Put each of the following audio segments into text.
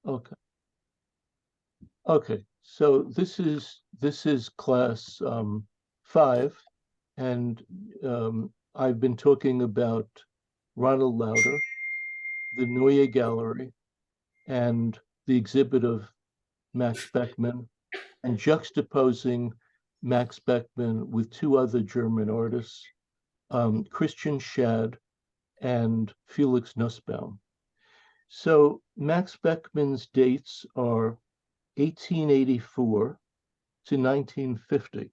Okay. Okay. So this is class 5, and I've been talking about Ronald Lauder, the Neue Gallery, and the exhibit of Max Beckmann, and juxtaposing Max Beckmann with two other German artists, Christian Schad and Felix Nussbaum. So Max Beckmann's dates are 1884 to 1950.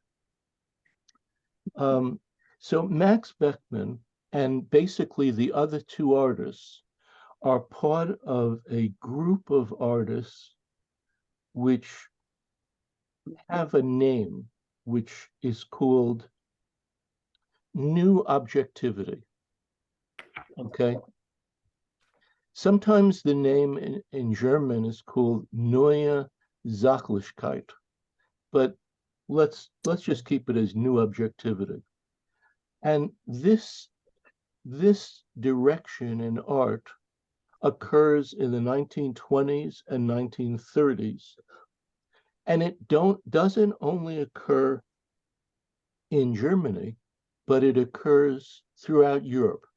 Um, so Max Beckmann and basically the other two artists are part of a group of artists which have a name, which is called New Objectivity. Okay. Sometimes the name in German is called Neue Sachlichkeit, but let's just keep it as New Objectivity. And this direction in art occurs in the 1920s and 1930s, and it doesn't only occur in Germany, but it occurs throughout Europe.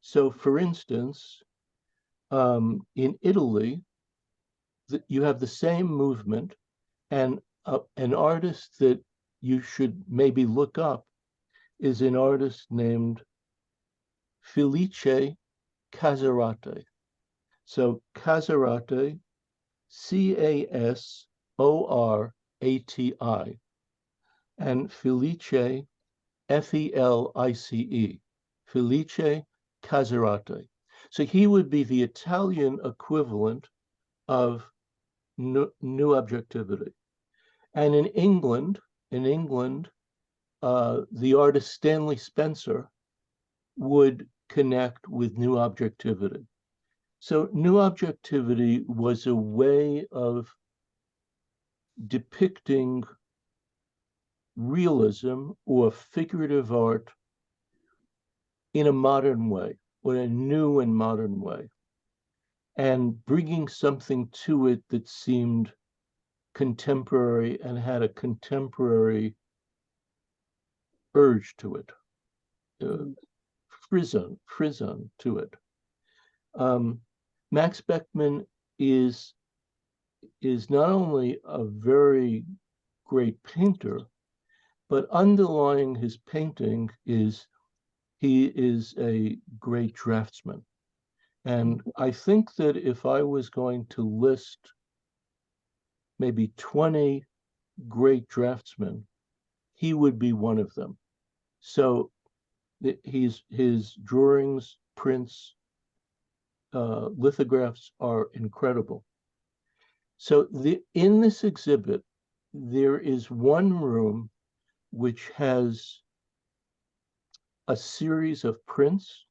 So, for instance, in Italy, you have the same movement, and an artist that you should maybe look up is an artist named Felice Casarate. So Casarate, Casorati, and Felice, Felice, Felice Casarate. So he would be the Italian equivalent of new objectivity. And in England, the artist Stanley Spencer would connect with new objectivity. So new objectivity was a way of depicting realism or figurative art in a modern way, or a new and modern way, and bringing something to it that seemed contemporary and had a contemporary urge to it, frisson to it. Max Beckmann is not only a very great painter, but underlying his painting is he is a great draftsman. And I think that if I was going to list maybe 20 great draftsmen, he would be one of them. So his drawings, prints, lithographs are incredible. So in this exhibit, there is one room which has a series of prints,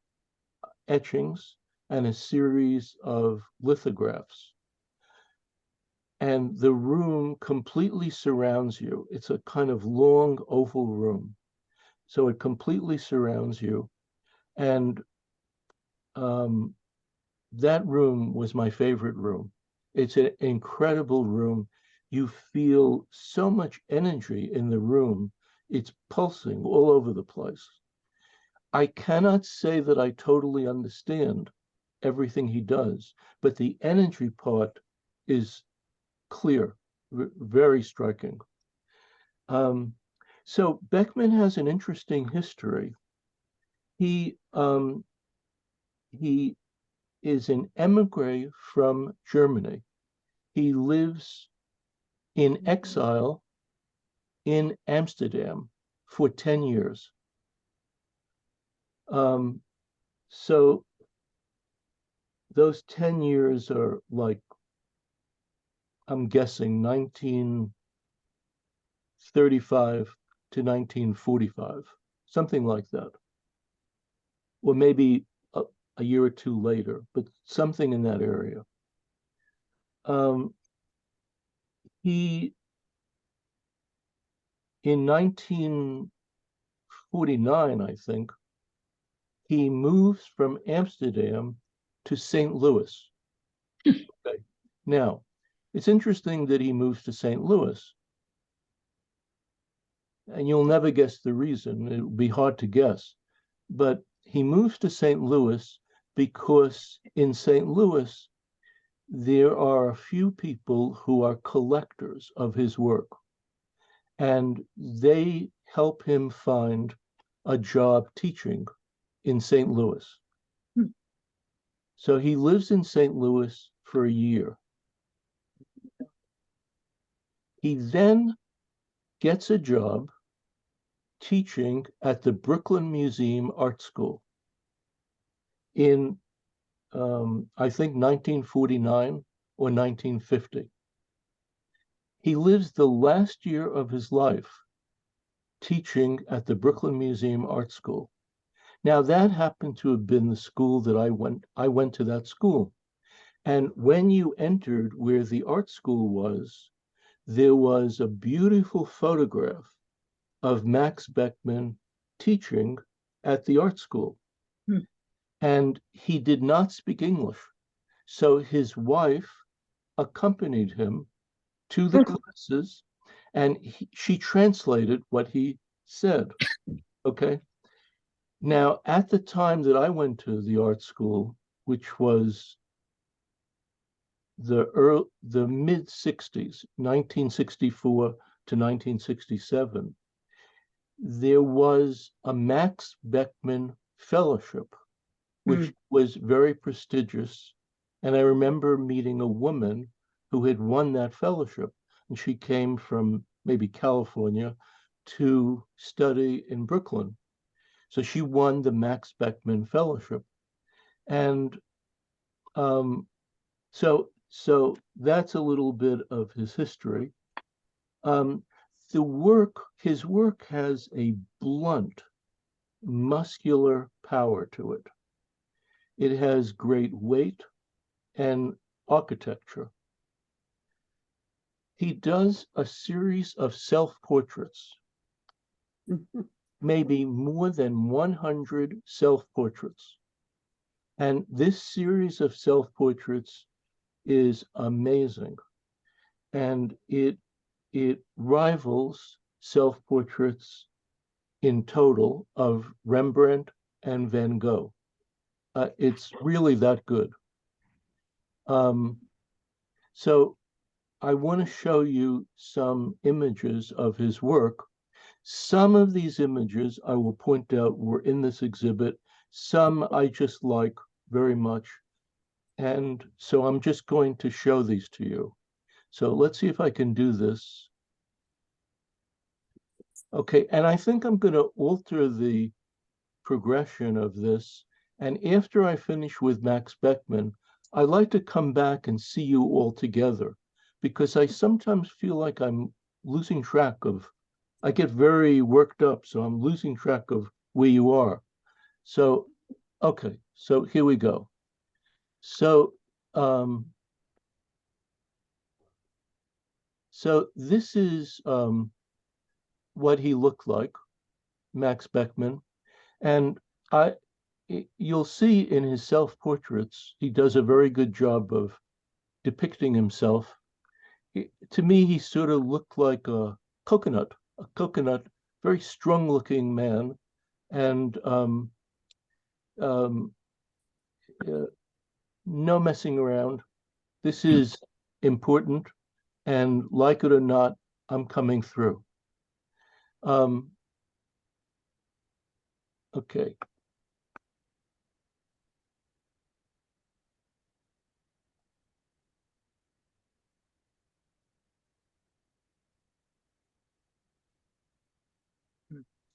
etchings, and a series of lithographs. And the room completely surrounds you. It's a kind of long oval room. So it completely surrounds you. And that room was my favorite room. It's an incredible room. You feel so much energy in the room. It's pulsing all over the place. I cannot say that I totally understand everything he does, but the energy part is clear, very striking. So Beckmann has an interesting history. He is an emigre from Germany. He lives in exile in Amsterdam for 10 years. So those 10 years are like, I'm guessing 1935 to 1945, something like that. Or maybe a year or two later, but something in that area. He, in 1949, I think, he moves from Amsterdam to St. Louis. Okay. Now, it's interesting that he moves to St. Louis. And you'll never guess the reason. It would be hard to guess. But he moves to St. Louis because in St. Louis, there are a few people who are collectors of his work. And they help him find a job teaching in St. Louis. So he lives in St. Louis for a year. He then gets a job teaching at the Brooklyn Museum Art School in, I think, 1949 or 1950. He lives the last year of his life teaching at the Brooklyn Museum Art School. Now, that happened to have been the school that I went to that school. And when you entered where the art school was, there was a beautiful photograph of Max Beckmann teaching at the art school. And he did not speak English. So his wife accompanied him to the classes, and she translated what he said. Okay. Now, at the time that I went to the art school, which was the mid 60s, 1964 to 1967, there was a Max Beckmann Fellowship, which was very prestigious. And I remember meeting a woman who had won that fellowship, and she came from maybe California to study in Brooklyn. So she won the Max Beckmann Fellowship. And so that's a little bit of his history. His work has a blunt, muscular power to it. It has great weight and architecture. He does a series of self-portraits, maybe more than 100 self-portraits. And this series of self-portraits is amazing. And it rivals self-portraits in total of Rembrandt and Van Gogh. It's really that good. So I want to show you some images of his work. Some of these images I will point out were in this exhibit. Some I just like very much. And so I'm just going to show these to you. So let's see if I can do this. Okay, and I think I'm going to alter the progression of this. And after I finish with Max Beckmann, I'd like to come back and see you all together, because I sometimes feel like I'm losing track of, I get very worked up, so I'm losing track of where you are. So, okay, so here we go. So, so this is what he looked like, Max Beckmann. And you'll see in his self-portraits, he does a very good job of depicting himself. To me, he sort of looked like a coconut, very strong-looking man, and no messing around. This is important, and like it or not, I'm coming through. Okay.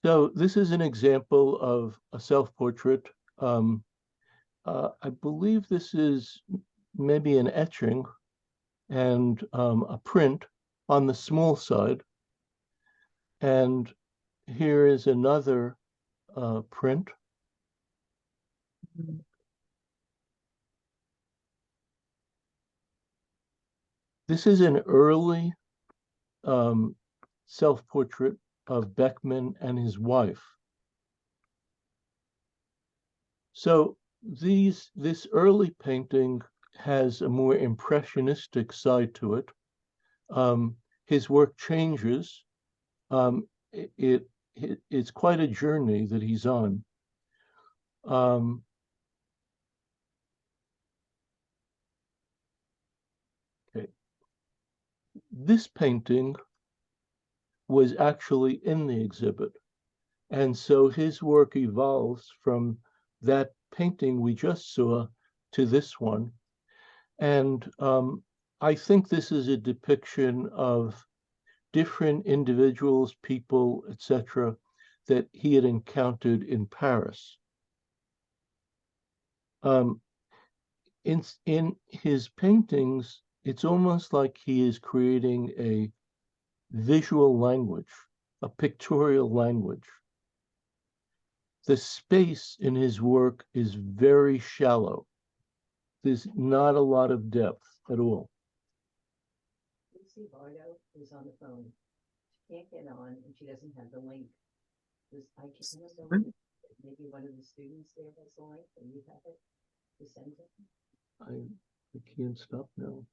So this is an example of a self-portrait. I believe this is maybe an etching and a print on the small side. And here is another print. This is an early self-portrait of Beckmann and his wife. So this early painting has a more impressionistic side to it. His work changes. It's quite a journey that he's on. Okay. This painting was actually in the exhibit. And so his work evolves from that painting we just saw to this one. And I think this is a depiction of different individuals, people, etc., that he had encountered in Paris. In his paintings, it's almost like he is creating a visual language, a pictorial language. The space in his work is very shallow. There's not a lot of depth at all. Lucy Bardo is on the phone. She can't get on, and she doesn't have the link. I don't know, maybe one of the students there has the link, and you have it to send it. I can't stop now.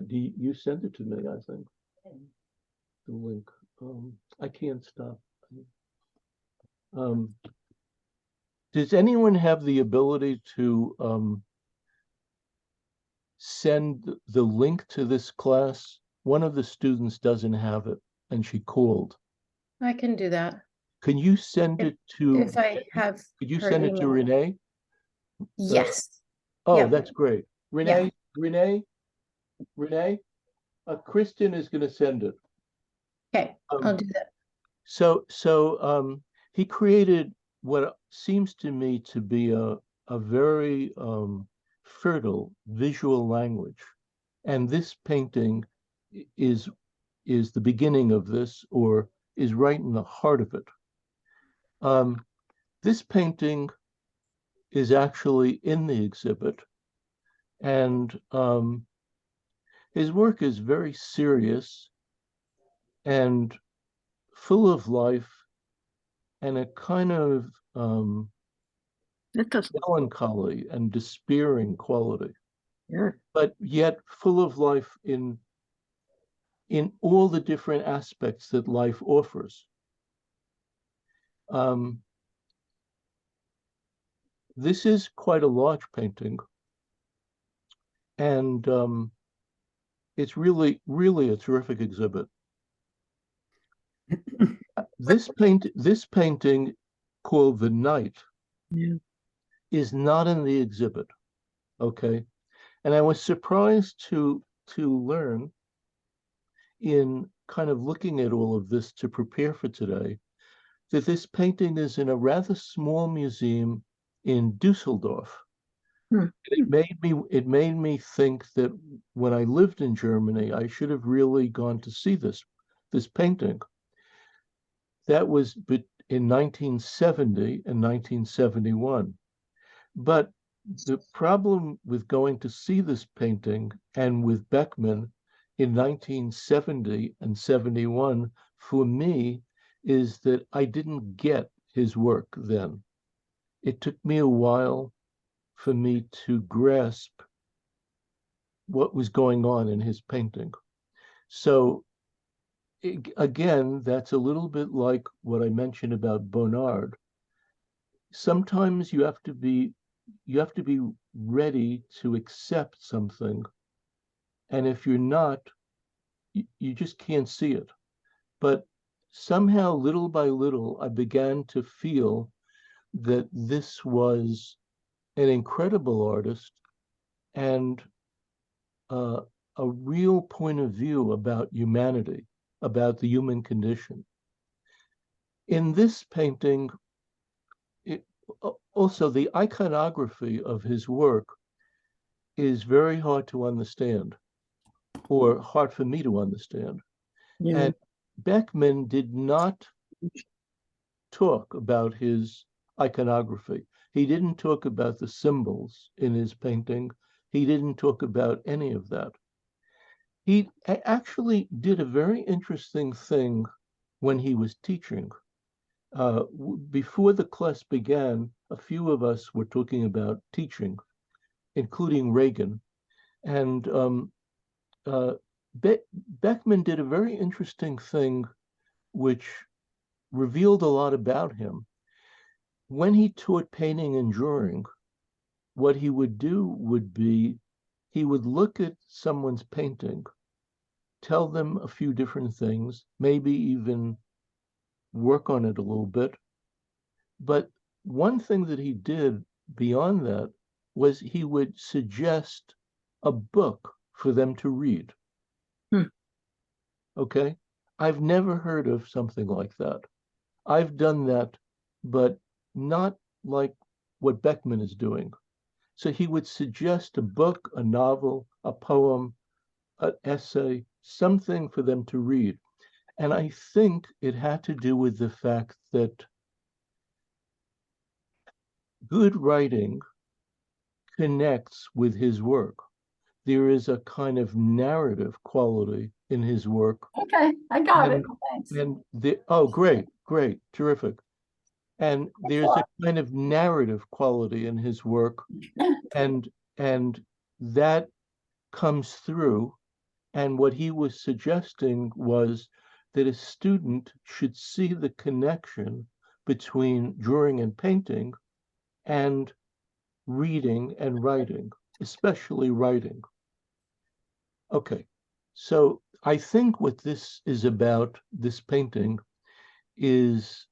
You sent it to me, I think. The link. I can't stop. Does anyone have the ability to send the link to this class? One of the students doesn't have it, and she called. I can do that. Can you send it to? If I have. Could you send it to Renee? Yes. Oh, Yep. that's great. Renee, yeah. Renee, Kristen is going to send it. Okay, I'll do that. So he created what seems to me to be a very fertile visual language, and this painting is the beginning of this, or is right in the heart of it. This painting is actually in the exhibit, and his work is very serious and full of life and a kind of melancholy and despairing quality. Yeah. But yet full of life in all the different aspects that life offers. This is quite a large painting, and it's really, really a terrific exhibit. This painting called The Night is not in the exhibit, okay? And I was surprised to learn, in kind of looking at all of this to prepare for today, that this painting is in a rather small museum in Dusseldorf. It made me think that when I lived in Germany, I should have really gone to see this painting. That was in 1970 and 1971. But the problem with going to see this painting and with Beckmann in 1970 and 71 for me is that I didn't get his work then. It took me a while for me to grasp what was going on in his painting. So again, that's a little bit like what I mentioned about Bonnard. Sometimes you have to be ready to accept something, and if you're not, you just can't see it. But somehow, little by little, I began to feel that this was an incredible artist and a real point of view about humanity, about the human condition. In this painting, also the iconography of his work is very hard to understand, or hard for me to understand. Yeah. And Beckmann did not talk about his iconography. He didn't talk about the symbols in his painting. He didn't talk about any of that. He actually did a very interesting thing when he was teaching. Before the class began, a few of us were talking about teaching. including Reagan. And Beckmann did a very interesting thing, which revealed a lot about him. When he taught painting and drawing, what he would do would be he would look at someone's painting, tell them a few different things, maybe even work on it a little bit. But one thing that he did beyond that was he would suggest a book for them to read. Okay? I've never heard of something like that. I've done that, but not like what Beckmann is doing. So he would suggest a book, a novel, a poem, an essay, something for them to read. And I think it had to do with the fact that good writing connects with his work. There is a kind of narrative quality in his work. Okay, I got it. And, Thanks. oh, great, terrific. And there's a kind of narrative quality in his work, and that comes through. And what he was suggesting was that a student should see the connection between drawing and painting and reading and writing, especially writing. Okay, so I think what this is about, this painting, is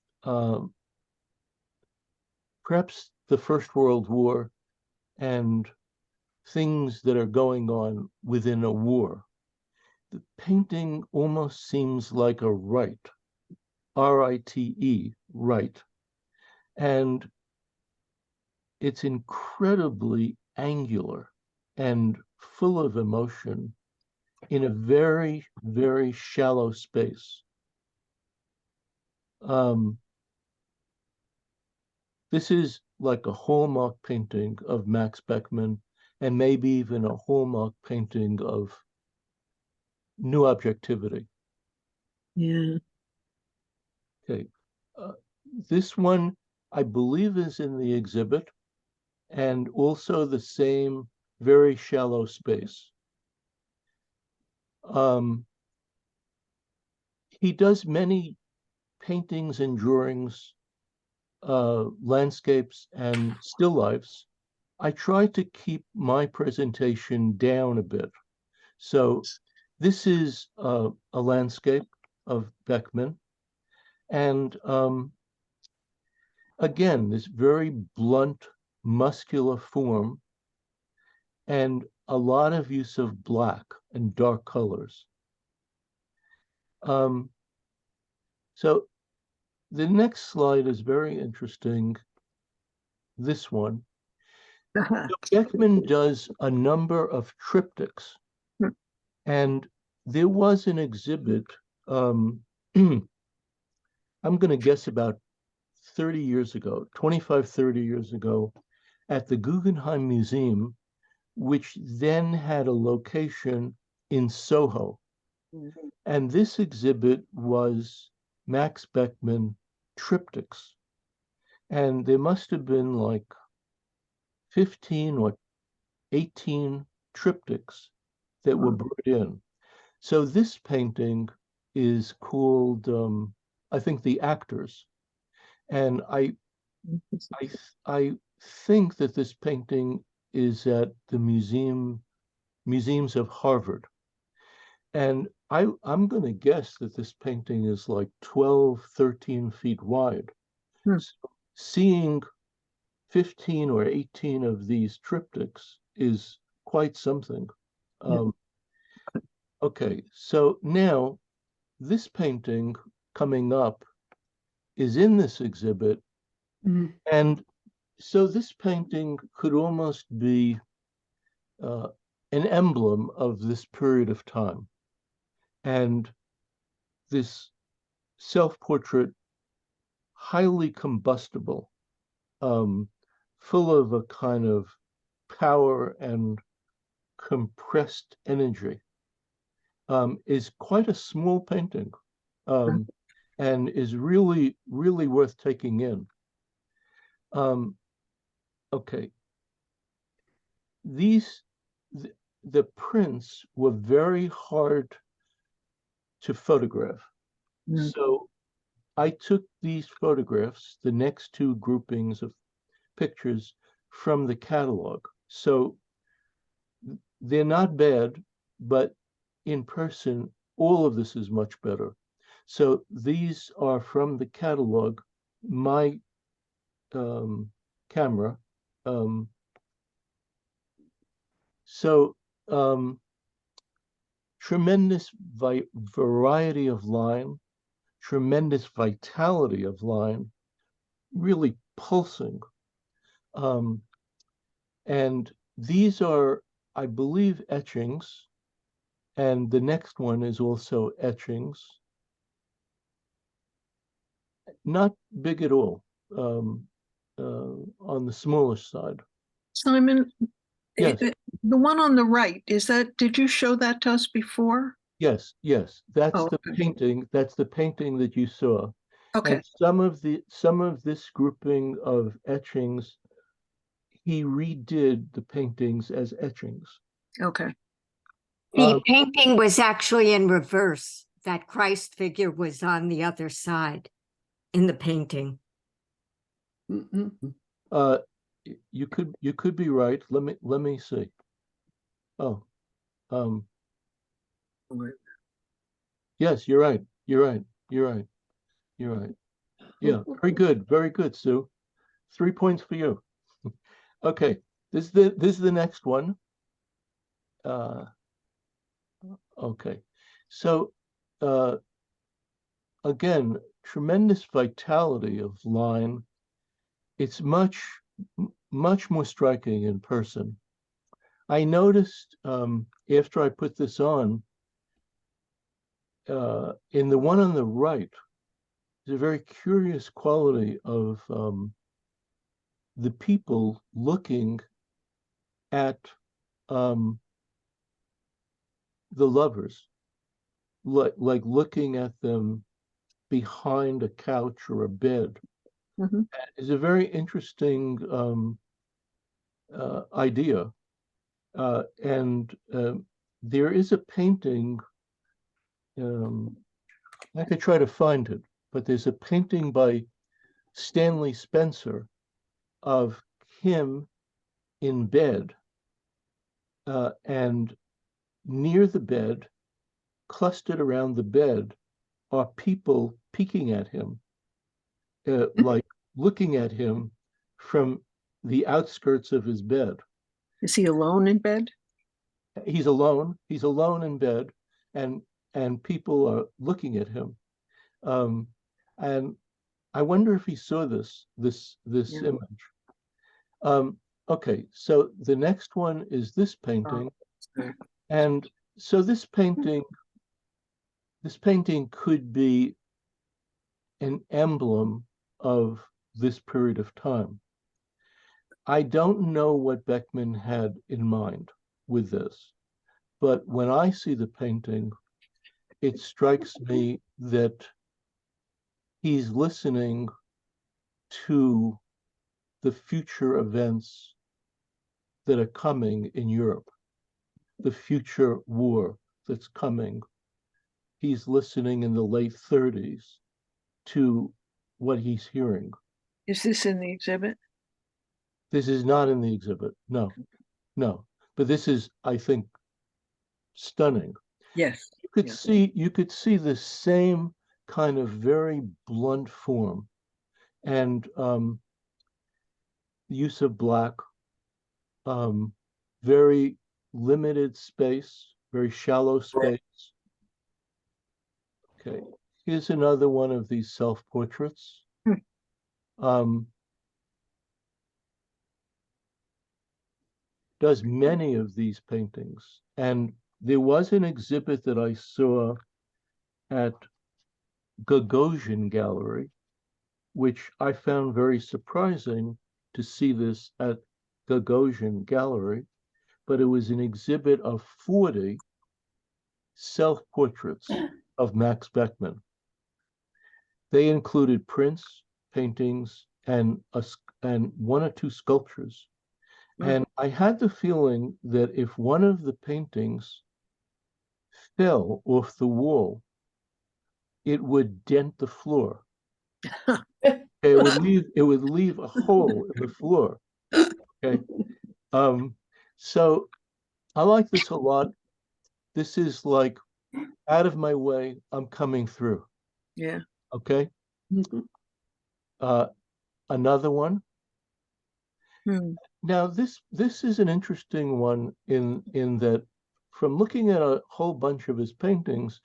perhaps the First World War and things that are going on within a war. The painting almost seems like a rite, R-I-T-E, rite. And it's incredibly angular and full of emotion in a very, very shallow space. This is like a hallmark painting of Max Beckmann, and maybe even a hallmark painting of new objectivity. Yeah. Okay, this one I believe is in the exhibit, and also the same very shallow space. He does many paintings and drawings, landscapes and still lifes. I try to keep my presentation down a bit. So this is a landscape of Beckmann. And again, this very blunt, muscular form and a lot of use of black and dark colors. So the next slide is very interesting, this one. Beckmann does a number of triptychs, and there was an exhibit, I'm going to guess about 30 years ago, 25, 30 years ago, at the Guggenheim Museum, which then had a location in Soho. And this exhibit was Max Beckmann triptychs. And there must have been like 15 or 18 triptychs that were brought in. So this painting is called, I think, The Actors. And I think that this painting is at the museums of Harvard. And I'm going to guess that this painting is like 12, 13 feet wide. So seeing 15 or 18 of these triptychs is quite something. Okay, so now this painting coming up is in this exhibit. And so this painting could almost be an emblem of this period of time. And this self-portrait, highly combustible, full of a kind of power and compressed energy, is quite a small painting, and is really, really worth taking in. Okay. these, the prints were very hard to photograph. Mm. So I took these photographs, the next two groupings of pictures, from the catalog. So they're not bad, but in person, all of this is much better. So these are from the catalog, my camera. So tremendous variety of line, tremendous vitality of line, really pulsing. And these are, I believe, etchings. And the next one is also etchings. Not big at all, on the smallish side. Simon, Yes. the one on the right, did you show that to us before? Yes, yes. That's Oh, the okay. painting. That's the painting that you saw. Okay, And some of this grouping of etchings, he redid the paintings as etchings. okay. The Um, painting was actually in reverse. That Christ figure was on the other side in the painting. you could be right. Let me see. Oh, yes, you're right. You're right. You're right. You're right. Yeah, very good. Very good, Sue. 3 points for you. Okay, this is the next one. Okay, so again, tremendous vitality of line. It's much more striking in person. I noticed after I put this on, in the one on the right, there's a very curious quality of the people looking at the lovers, like looking at them behind a couch or a bed. Mhm. Is a very interesting idea. And there is a painting, I could try to find it, but there's a painting by Stanley Spencer of him in bed, and near the bed, clustered around the bed, are people peeking at him, like looking at him from the outskirts of his bed. Is he alone in bed? He's alone. He's alone in bed, and people are looking at him. And I wonder if he saw this Yeah. image. Okay, so the next one is this painting, and so this painting could be an emblem of this period of time. I don't know what Beckmann had in mind with this, but when I see the painting, it strikes me that he's listening to the future events that are coming in Europe, the future war that's coming. He's listening in the late 30s to what he's hearing. Is this in the exhibit? This is not in the exhibit. No, no. But this is, I think, stunning. Yes. You could see the same kind of very blunt form and use of black, very limited space, very shallow space. Okay, here's another one of these self-portraits. Does many of these paintings. And there was an exhibit that I saw at Gagosian Gallery, which I found very surprising to see this at Gagosian Gallery, but it was an exhibit of 40 self-portraits of Max Beckmann. They included prints, paintings, and one or two sculptures. And I had the feeling that if one of the paintings fell off the wall, it would dent the floor. It would leave a hole in the floor. Okay. So I like this a lot. This is like out of my way, I'm coming through. Yeah. Okay. Mhm. Another one. Hmm. Now this is an interesting one in that from looking at a whole bunch of his paintings,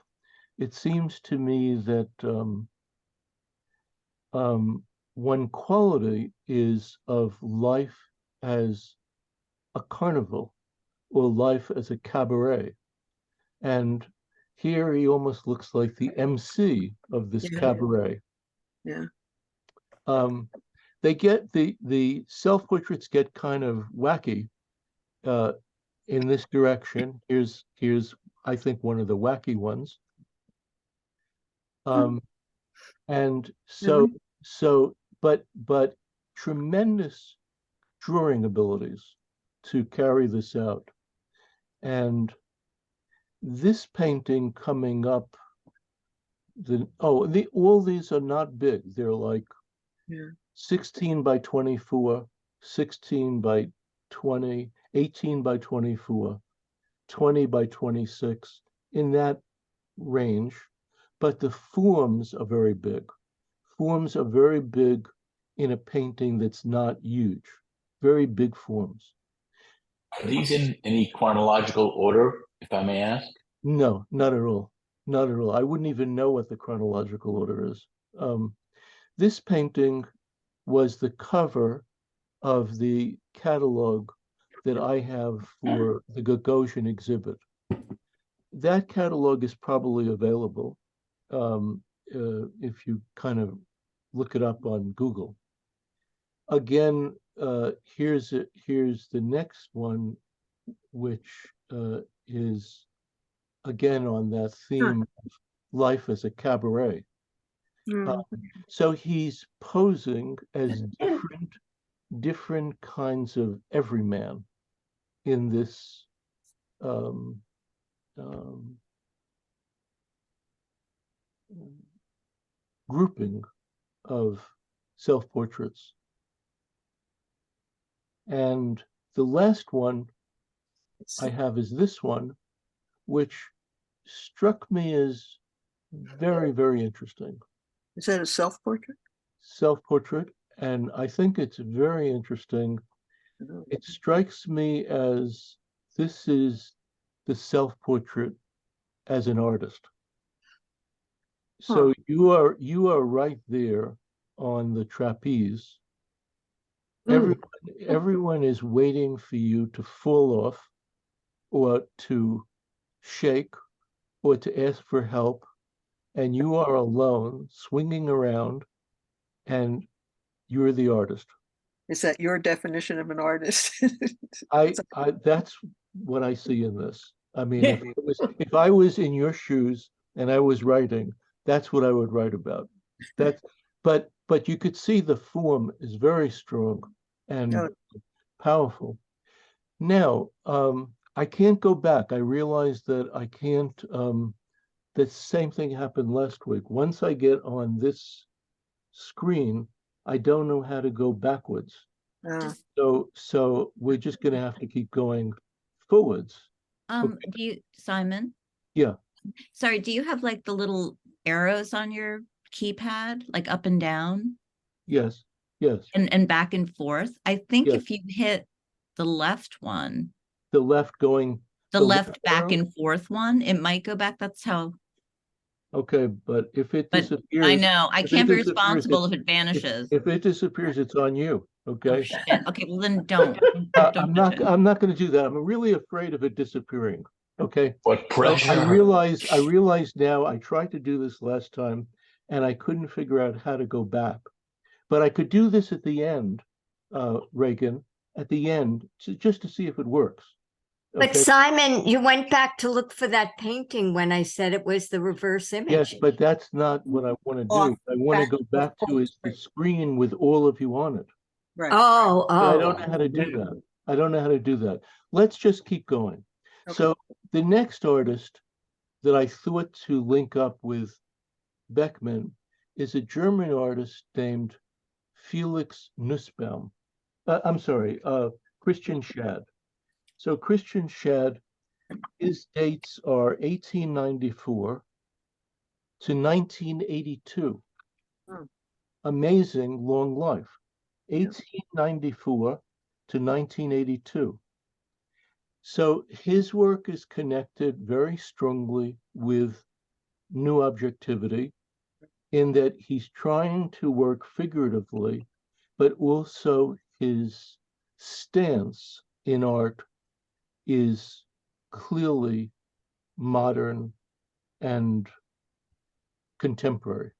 it seems to me that one quality is of life as a carnival or life as a cabaret. And here he almost looks like the MC of this Yeah. cabaret. Yeah. They get the self-portraits get kind of wacky in this direction. Here's I think one of the wacky ones. And so but tremendous drawing abilities to carry this out. And this painting coming up, all these are not big. They're like 16 by 24, 16 by 20, 18 by 24, 20 by 26, in that range. But the forms are very big. Forms are very big in a painting that's not huge. Very big forms. Are these in any chronological order, if I may ask? No, not at all. Not at all. I wouldn't even know what the chronological order is. This painting was the cover of the catalog that I have for the Gagosian exhibit. That catalog is probably available if you kind of look it up on Google. Again, here's the next one, which is again on that theme of life as a cabaret. So he's posing as different kinds of everyman in this grouping of self-portraits. And the last one I have is this one, which struck me as very, very interesting. Is that a self-portrait? Self-portrait, and I think it's very interesting. It strikes me as this is the self-portrait as an artist. So you are right there on the trapeze. Everyone is waiting for you to fall off or to shake or to ask for help, and you are alone swinging around and you're the artist. Is that your definition of an artist? That's what I see in this. I mean, if I was in your shoes and I was writing, that's what I would write about. But you could see the form is very strong and powerful. Now, I can't go back. I realized that I can't. The same thing happened last week. Once I get on this screen, I don't know how to go backwards. So we're just going to have to keep going forwards. Do you, Simon? Yeah. Sorry, do you have like the little arrows on your keypad, like up and down? Yes. Yes. And back and forth? I think Yes. if you hit the left one, The left going. the left back arrow? and forth one, it might go back. That's how. Okay, but if it But disappears, I know I if it can't be disappears, responsible if it's- it vanishes. If it disappears, it's on you. Oh, Okay. shit. Okay, well then don't. I'm Don't not. touch it. I'm not going to do that. I'm really afraid of it disappearing. Okay. What So pressure? I realize now. I tried to do this last time, and I couldn't figure out how to go back. But I could do this at the end, Reagan. At the end, just to see if it works. But Okay? Simon, you went back to look for that painting when I said it was the reverse image. Yes, but that's not what I want to do. I want to go back to is the screen with all of you on it. Right. Oh, But I oh. don't know how to do that. I don't know how to do that. Let's just keep going. Okay. So the next artist that I thought to link up with Beckmann is a German artist named Felix Nussbaum. I'm sorry, Christian Schad. So Christian Schad, his dates are 1894 to 1982. Hmm. Amazing long life. Yeah. 1894 to 1982. So his work is connected very strongly with new objectivity in that he's trying to work figuratively, but also his stance in art is clearly modern and contemporary.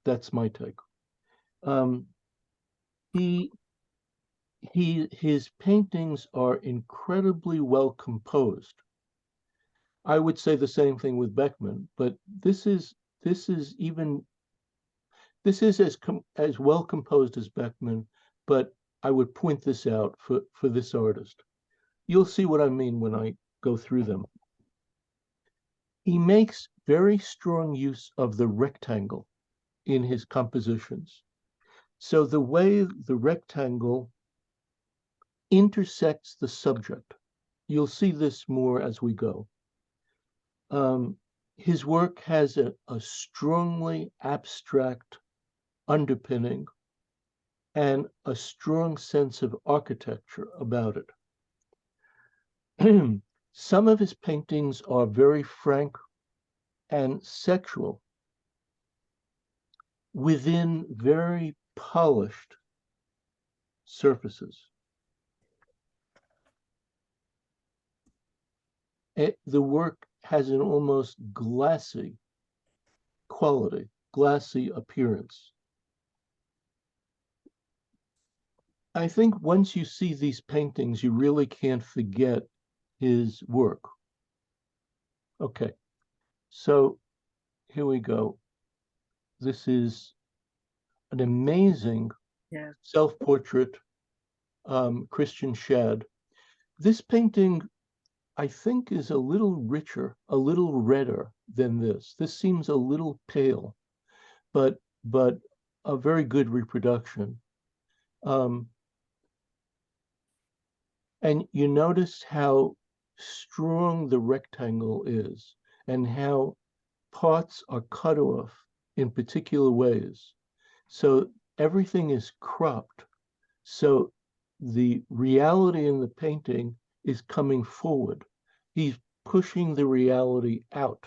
That's my take. His paintings are incredibly well composed. I would say the same thing with Beckmann, but this is as well composed as Beckmann, but I would point this out for this artist. You'll see what I mean when I go through them. He makes very strong use of the rectangle in his compositions. So the way the rectangle intersects the subject, you'll see this more as we go. His work has a strongly abstract underpinning and a strong sense of architecture about it. Some of his paintings are very frank and sexual within very polished surfaces. The work has an almost glassy quality, glassy appearance. I think once you see these paintings, you really can't forget his work. Okay, so here we go. This is an amazing self-portrait, Christian Schad. This painting, I think, is a little richer, a little redder than this. This seems a little pale, but a very good reproduction. And you notice how strong the rectangle is and how parts are cut off in particular ways. So everything is cropped. So the reality in the painting is coming forward. He's pushing the reality out.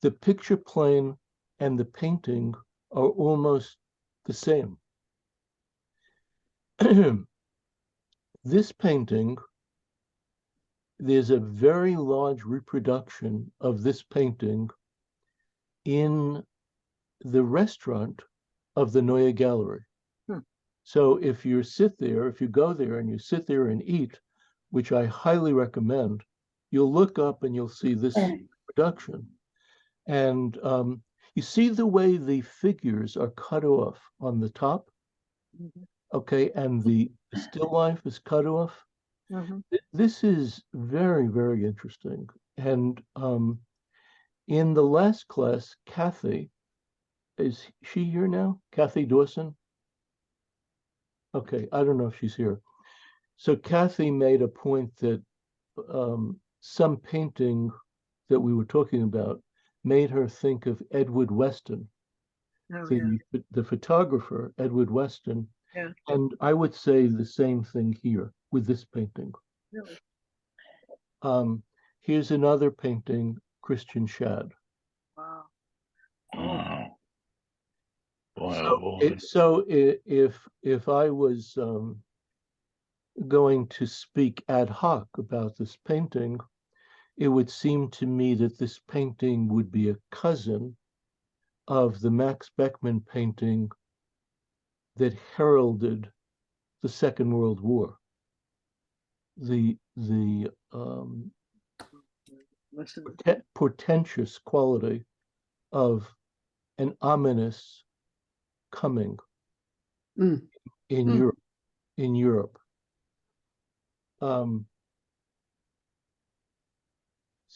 The picture plane and the painting are almost the same. This painting, there's a very large reproduction of this painting in the restaurant of the Neue Gallery. So if you go there and you sit there and eat, which I highly recommend, you'll look up and you'll see this production. And you see the way the figures are cut off on the top, okay, and the still life is cut off. This is very, very interesting. And in the last class, Kathy, is she here now? Kathy Dawson? Okay, I don't know if she's here. So Kathy made a point that some painting that we were talking about made her think of Edward Weston, the photographer, Edward Weston. Yeah. And I would say the same thing here with this painting. Really? Here's another painting, Christian Schad. Wow. Wow. Boy, So, oh boy. if I was going to speak ad hoc about this painting, it would seem to me that this painting would be a cousin of the Max Beckmann painting that heralded the Second World War. The portentous quality of an ominous coming in Europe. it's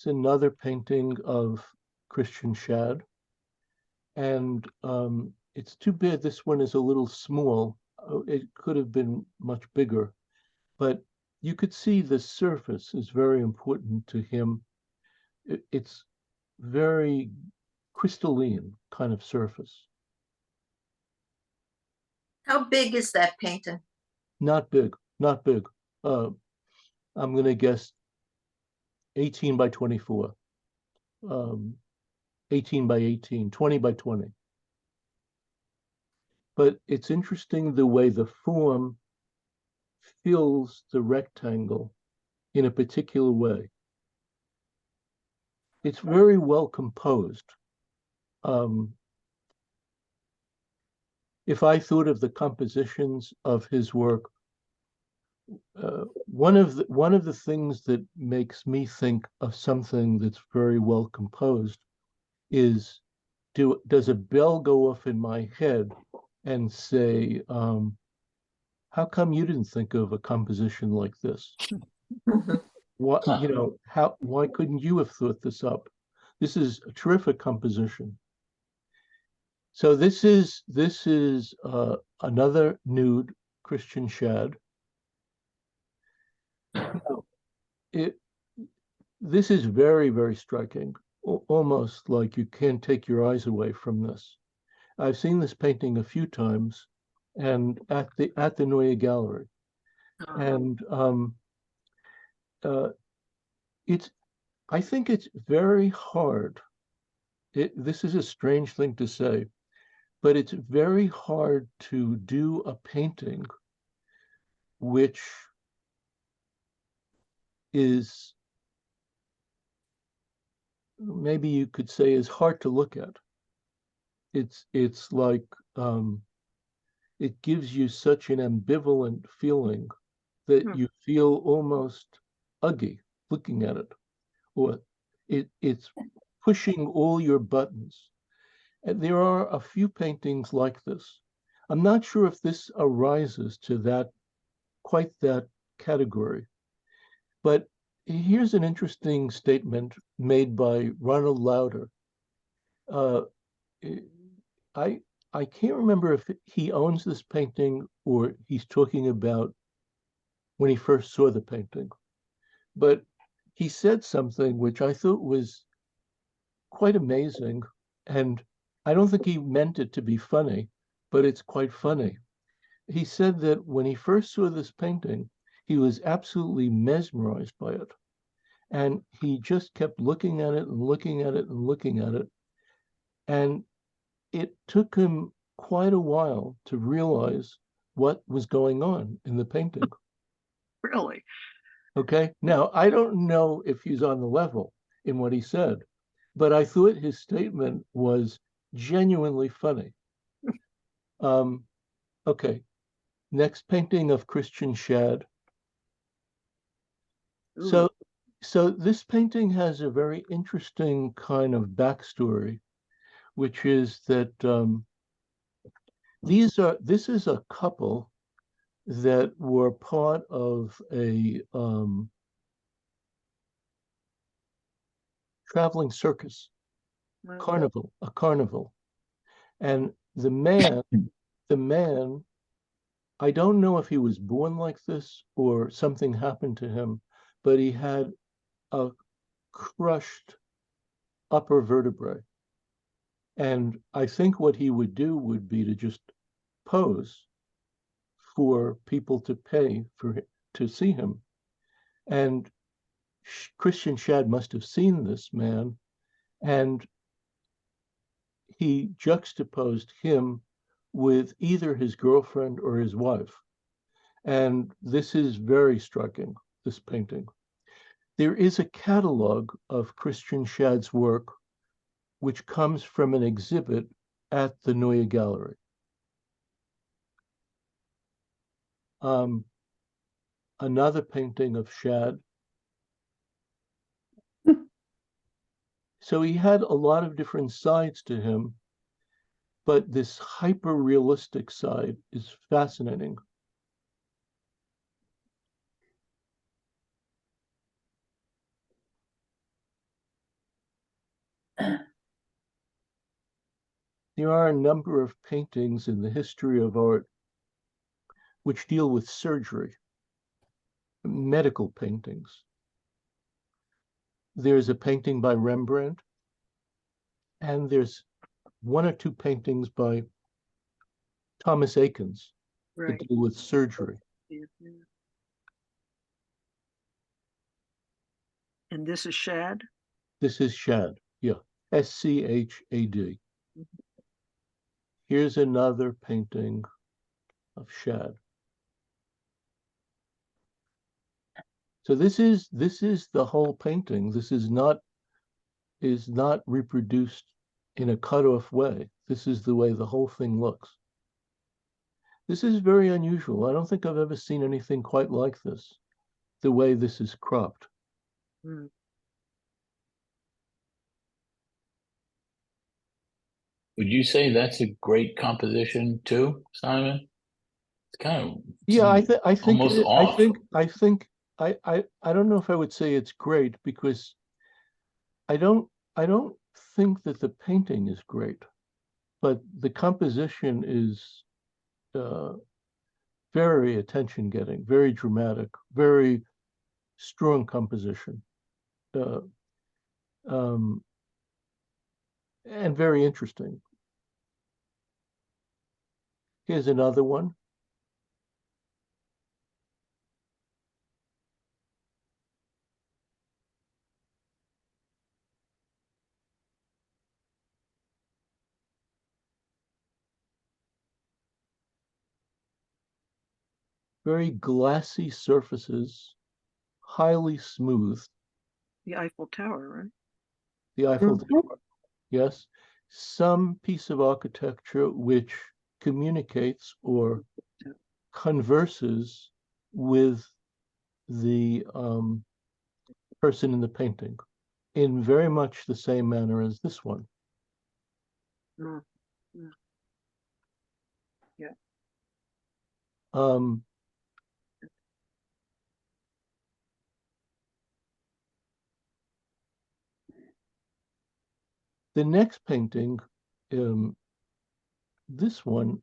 another painting of Christian Schad. And it's too bad this one is a little small. It could have been much bigger, but you could see the surface is very important to him. It's very crystalline kind of surface. How big is that painting? Not big, not big. I'm going to guess 18 by 24, 18 by 18, 20 by 20. But it's interesting the way the form fills the rectangle in a particular way. It's very well composed. If I thought of the compositions of his work, one of the things that makes me think of something that's very well composed is, does a bell go off in my head and say, how come you didn't think of a composition like this? What, why couldn't you have thought this up? This is a terrific composition. So this is another nude Christian Schad. This is very, very striking, almost like you can't take your eyes away from this. I've seen this painting a few times, and at the Neue Gallery, and I think it's very hard. This is a strange thing to say, but it's very hard to do a painting which is, maybe you could say, is hard to look at. It's like it gives you such an ambivalent feeling that you feel almost ugly looking at it, or it's pushing all your buttons. And there are a few paintings like this. I'm not sure if this arises to quite that category, but here's an interesting statement made by Ronald Lauder. I can't remember if he owns this painting or he's talking about when he first saw the painting, but he said something which I thought was quite amazing, and I don't think he meant it to be funny, but it's quite funny. He said that when he first saw this painting, he was absolutely mesmerized by it. And he just kept looking at it and looking at it and looking at it. And it took him quite a while to realize what was going on in the painting. Really? Okay. Now, I don't know if he's on the level in what he said, but I thought his statement was genuinely funny. Okay. Next painting of Christian Schad. So this painting has a very interesting kind of backstory, which is that this is a couple that were part of a traveling circus, a carnival. And the man, I don't know if he was born like this or something happened to him, but he had a crushed upper vertebrae. And I think what he would do would be to just pose for people to pay to see him. And Christian Schad must have seen this man, and he juxtaposed him with either his girlfriend or his wife. And this is very striking, this painting. There is a catalog of Christian Schad's work which comes from an exhibit at the Neue Gallery. Another painting of Schad. So he had a lot of different sides to him, but this hyper-realistic side is fascinating. there are a number of paintings in the history of art which deal with surgery, medical paintings. There's a painting by Rembrandt, and there's one or two paintings by Thomas Eakins Right. that deal with surgery. Yeah, yeah. And this is Shad? This is Schad, yeah, Schad. Here's another painting of Schad. So this is the whole painting. This is not reproduced in a cut-off way. This is the way the whole thing looks. This is very unusual. I don't think I've ever seen anything quite like this, the way this is cropped. Mm. Would you say that's a great composition too, Simon? It's kind of Yeah, I think almost it, off. I don't know if I would say it's great, because I don't think that the painting is great, but the composition is very attention-getting, very dramatic, very strong composition, uh, um, and very interesting. Here's another one. Very glassy surfaces, highly smooth. The Eiffel Tower, right? The Eiffel Tower, yes. Some piece of architecture which communicates or converses with the person in the painting in very much the same manner as this one. Mm. Mm. Yeah. The next painting, this one,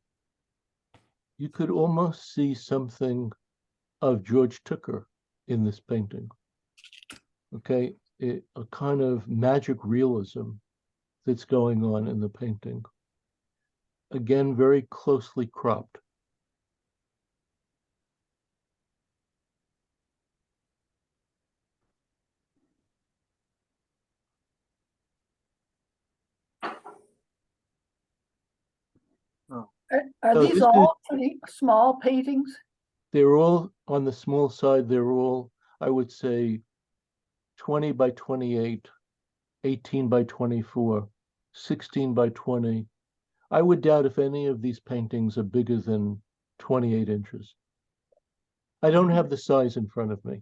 you could almost see something of George Tucker in this painting. Okay, a kind of magic realism that's going on in the painting. Again, very closely cropped. Are So these this all pretty small paintings? They're all on the small side. They're all, I would say, 20 by 28, 18 by 24, 16 by 20. I would doubt if any of these paintings are bigger than 28 inches. I don't have the size in front of me.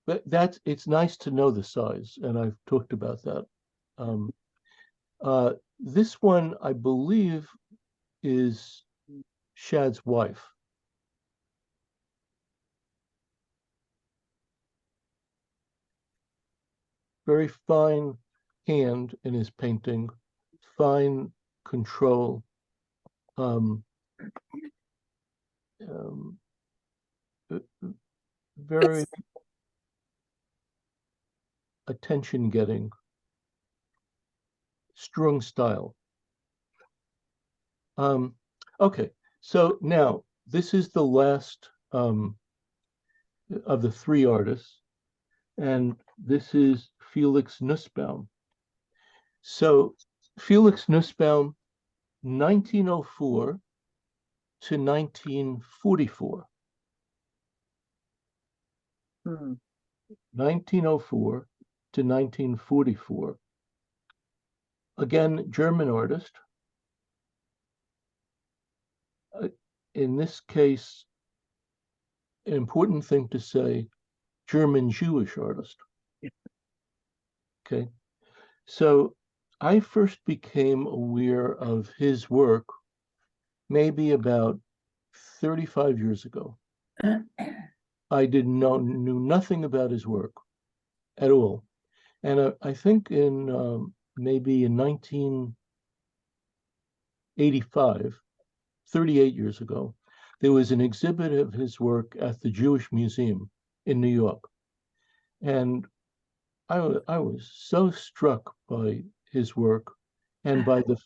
But it's nice to know the size, and I've talked about that. This one, I believe, is Shad's wife. Very fine hand in his painting, fine control. Very attention-getting, strong style. Okay, so now this is the last of the three artists, and this is Felix Nussbaum. So Felix Nussbaum, 1904 to 1944. 1904 to 1944. Again, German artist. In this case, an important thing to say, German Jewish artist. Okay, so I first became aware of his work maybe about 35 years ago. I knew nothing about his work at all. And I think in maybe in 1985, 38 years ago, there was an exhibit of his work at the Jewish Museum in New York. And I was so struck by his work and by the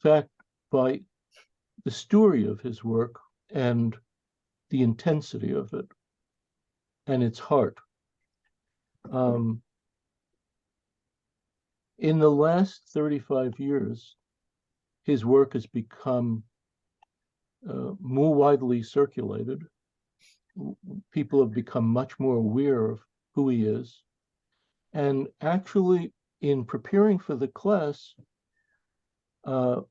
story of his work and the intensity of it and its heart. In the last 35 years, his work has become more widely circulated. People have become much more aware of who he is. And actually, in preparing for the class, I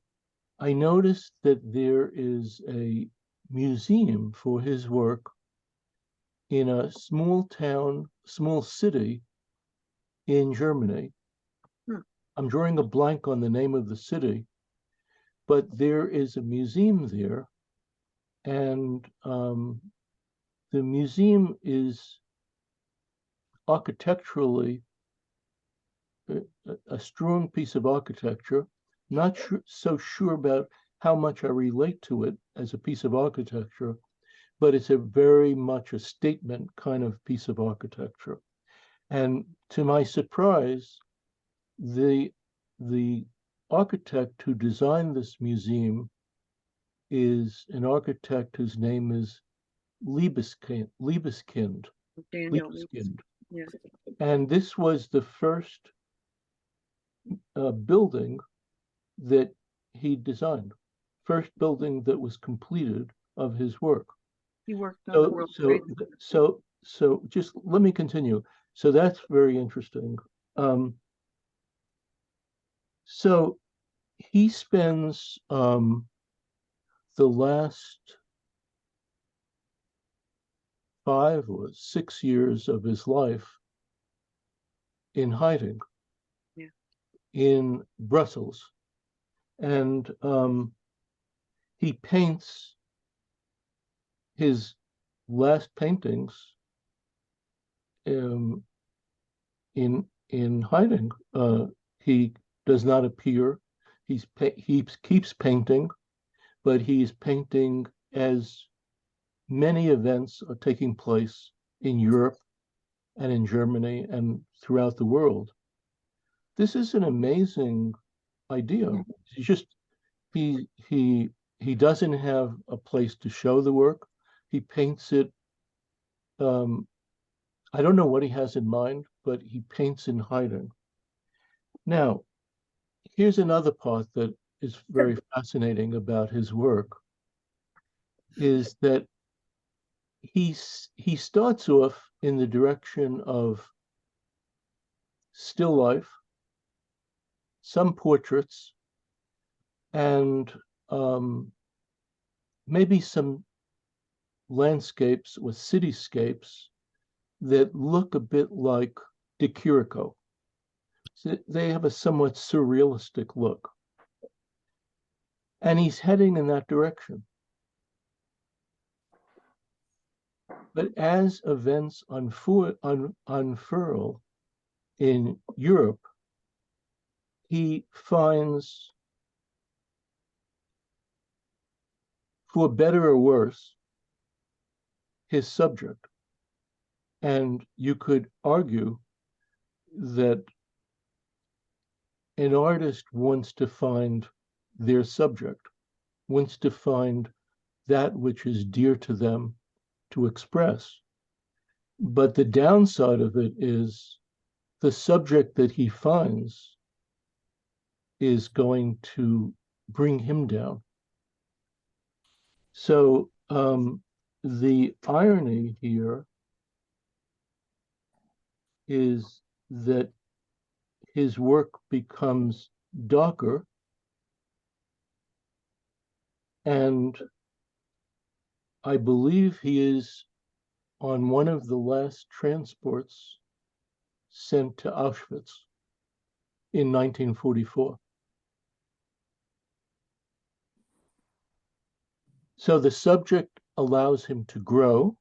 noticed that there is a museum for his work in a small city in Germany. I'm drawing a blank on the name of the city, but there is a museum there, and the museum is architecturally a strong piece of architecture. Not so sure about how much I relate to it as a piece of architecture, but it's a very much a statement kind of piece of architecture. And to my surprise, the architect who designed this museum is an architect whose name is Liebeskind. Daniel. Liebeskind. Yeah. And this was the first building that he designed, first building that was completed of his work. He worked on the World Trade Center. So just let me continue. So that's very interesting. So he spends the last 5 or 6 years of his life in hiding in Brussels. And he paints his last paintings in hiding. He does not appear. He keeps painting, but he's painting as many events are taking place in Europe and in Germany and throughout the world. This is an amazing idea. He doesn't have a place to show the work. He paints it. I don't know what he has in mind, but he paints in hiding. Now, here's another part that is very fascinating about his work, is that he starts off in the direction of still life, some portraits, and maybe some landscapes or cityscapes that look a bit like De Chirico. So they have a somewhat surrealistic look. And he's heading in that direction. But as events unfurl in Europe, he finds, for better or worse, his subject. And you could argue that an artist wants to find their subject, wants to find that which is dear to them to express. But the downside of it is the subject that he finds is going to bring him down. So the irony here is that his work becomes darker, and I believe he is on one of the last transports sent to Auschwitz in 1944. So the subject allows him to grow,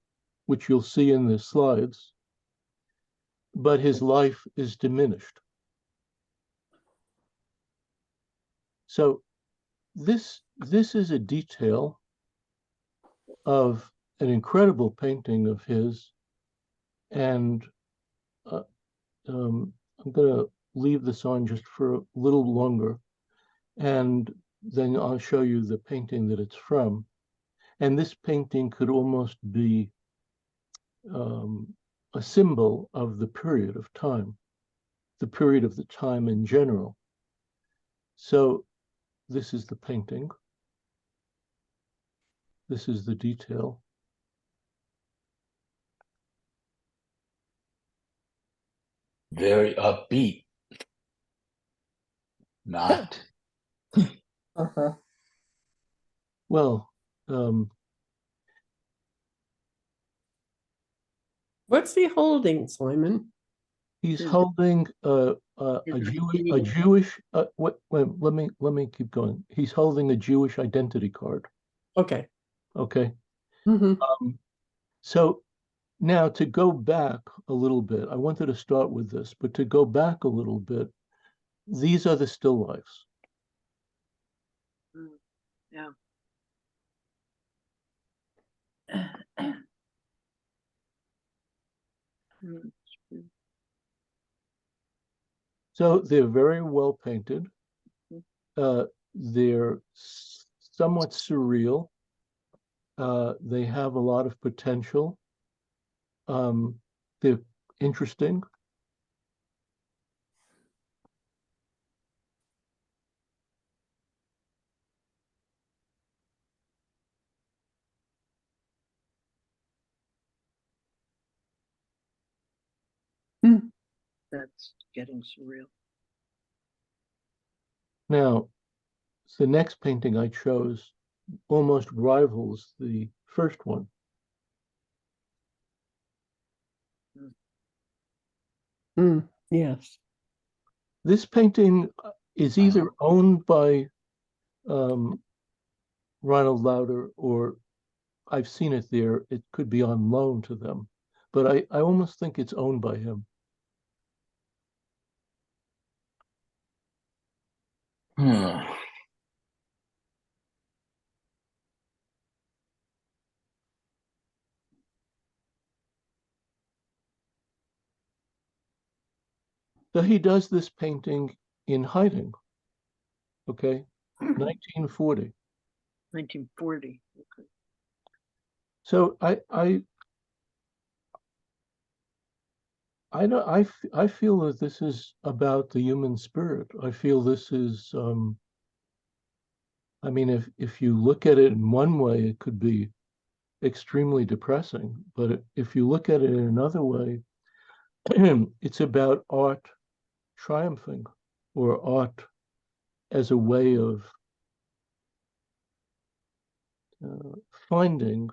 which you'll see in the slides, but his life is diminished. So this is a detail of an incredible painting of his, and I'm going to leave this on just for a little longer, and then I'll show you the painting that it's from. And this painting could almost be a symbol of the period of time, the period of the time in general. So this is the painting. This is the detail. Very upbeat. Not. Uh-huh. Well, What's he holding, Simon? he's holding a Jewish. Wait, let me keep going. He's holding a Jewish identity card. Okay. Okay. Mhm. So now to go back a little bit, I wanted to start with this, but to go back a little bit, these are the still lifes. Yeah. So they're very well painted. They're somewhat surreal. They have a lot of potential. They're interesting. That's getting surreal. Now, the next painting I chose almost rivals the first one. Yes. This painting is either owned by Ronald Lauder, or I've seen it there. It could be on loan to them, but I almost think it's owned by him. So he does this painting in hiding. Okay, 1940. 1940. Okay. So I feel that this is about the human spirit. I feel this is I mean, if you look at it in one way, it could be extremely depressing. But if you look at it in another way, it's about art triumphing, or art as a way of finding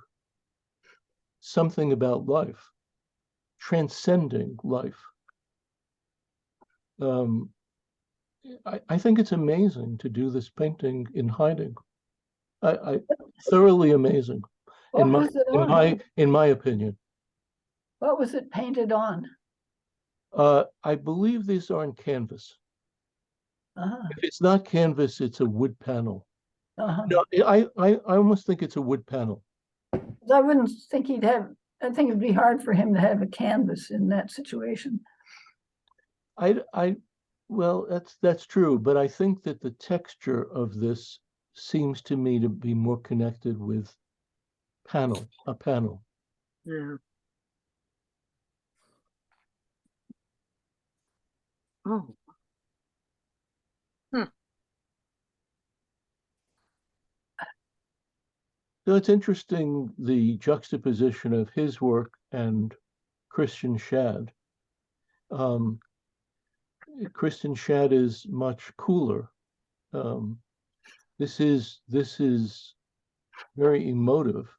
something about life, transcending life. I think it's amazing to do this painting in hiding. I thoroughly amazing, What was it on? in my opinion. What was it painted on? I believe these are on canvas. Uh-huh. If it's not canvas, it's a wood panel. Uh-huh. No, I almost think it's a wood panel. I wouldn't think he'd have, I think it'd be hard for him to have a canvas in that situation. Well, that's true, but I think that the texture of this seems to me to be more connected with a panel. Yeah. Oh. So it's interesting, the juxtaposition of his work and Christian Schad. Christian Schad is much cooler. This is very emotive.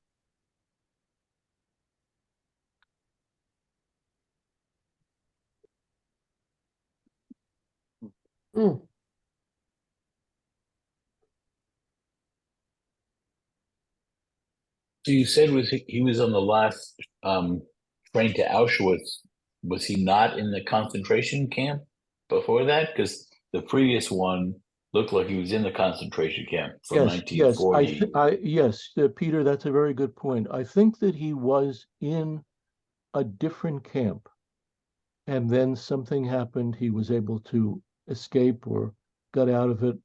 So you said he was on the last train to Auschwitz. Was he not in the concentration camp before that? Because the previous one Looked like he was in the concentration camp from Yes, yes, 1940. yes, Peter, that's a very good point. I think that he was in a different camp, and then something happened. He was able to escape or got out of it,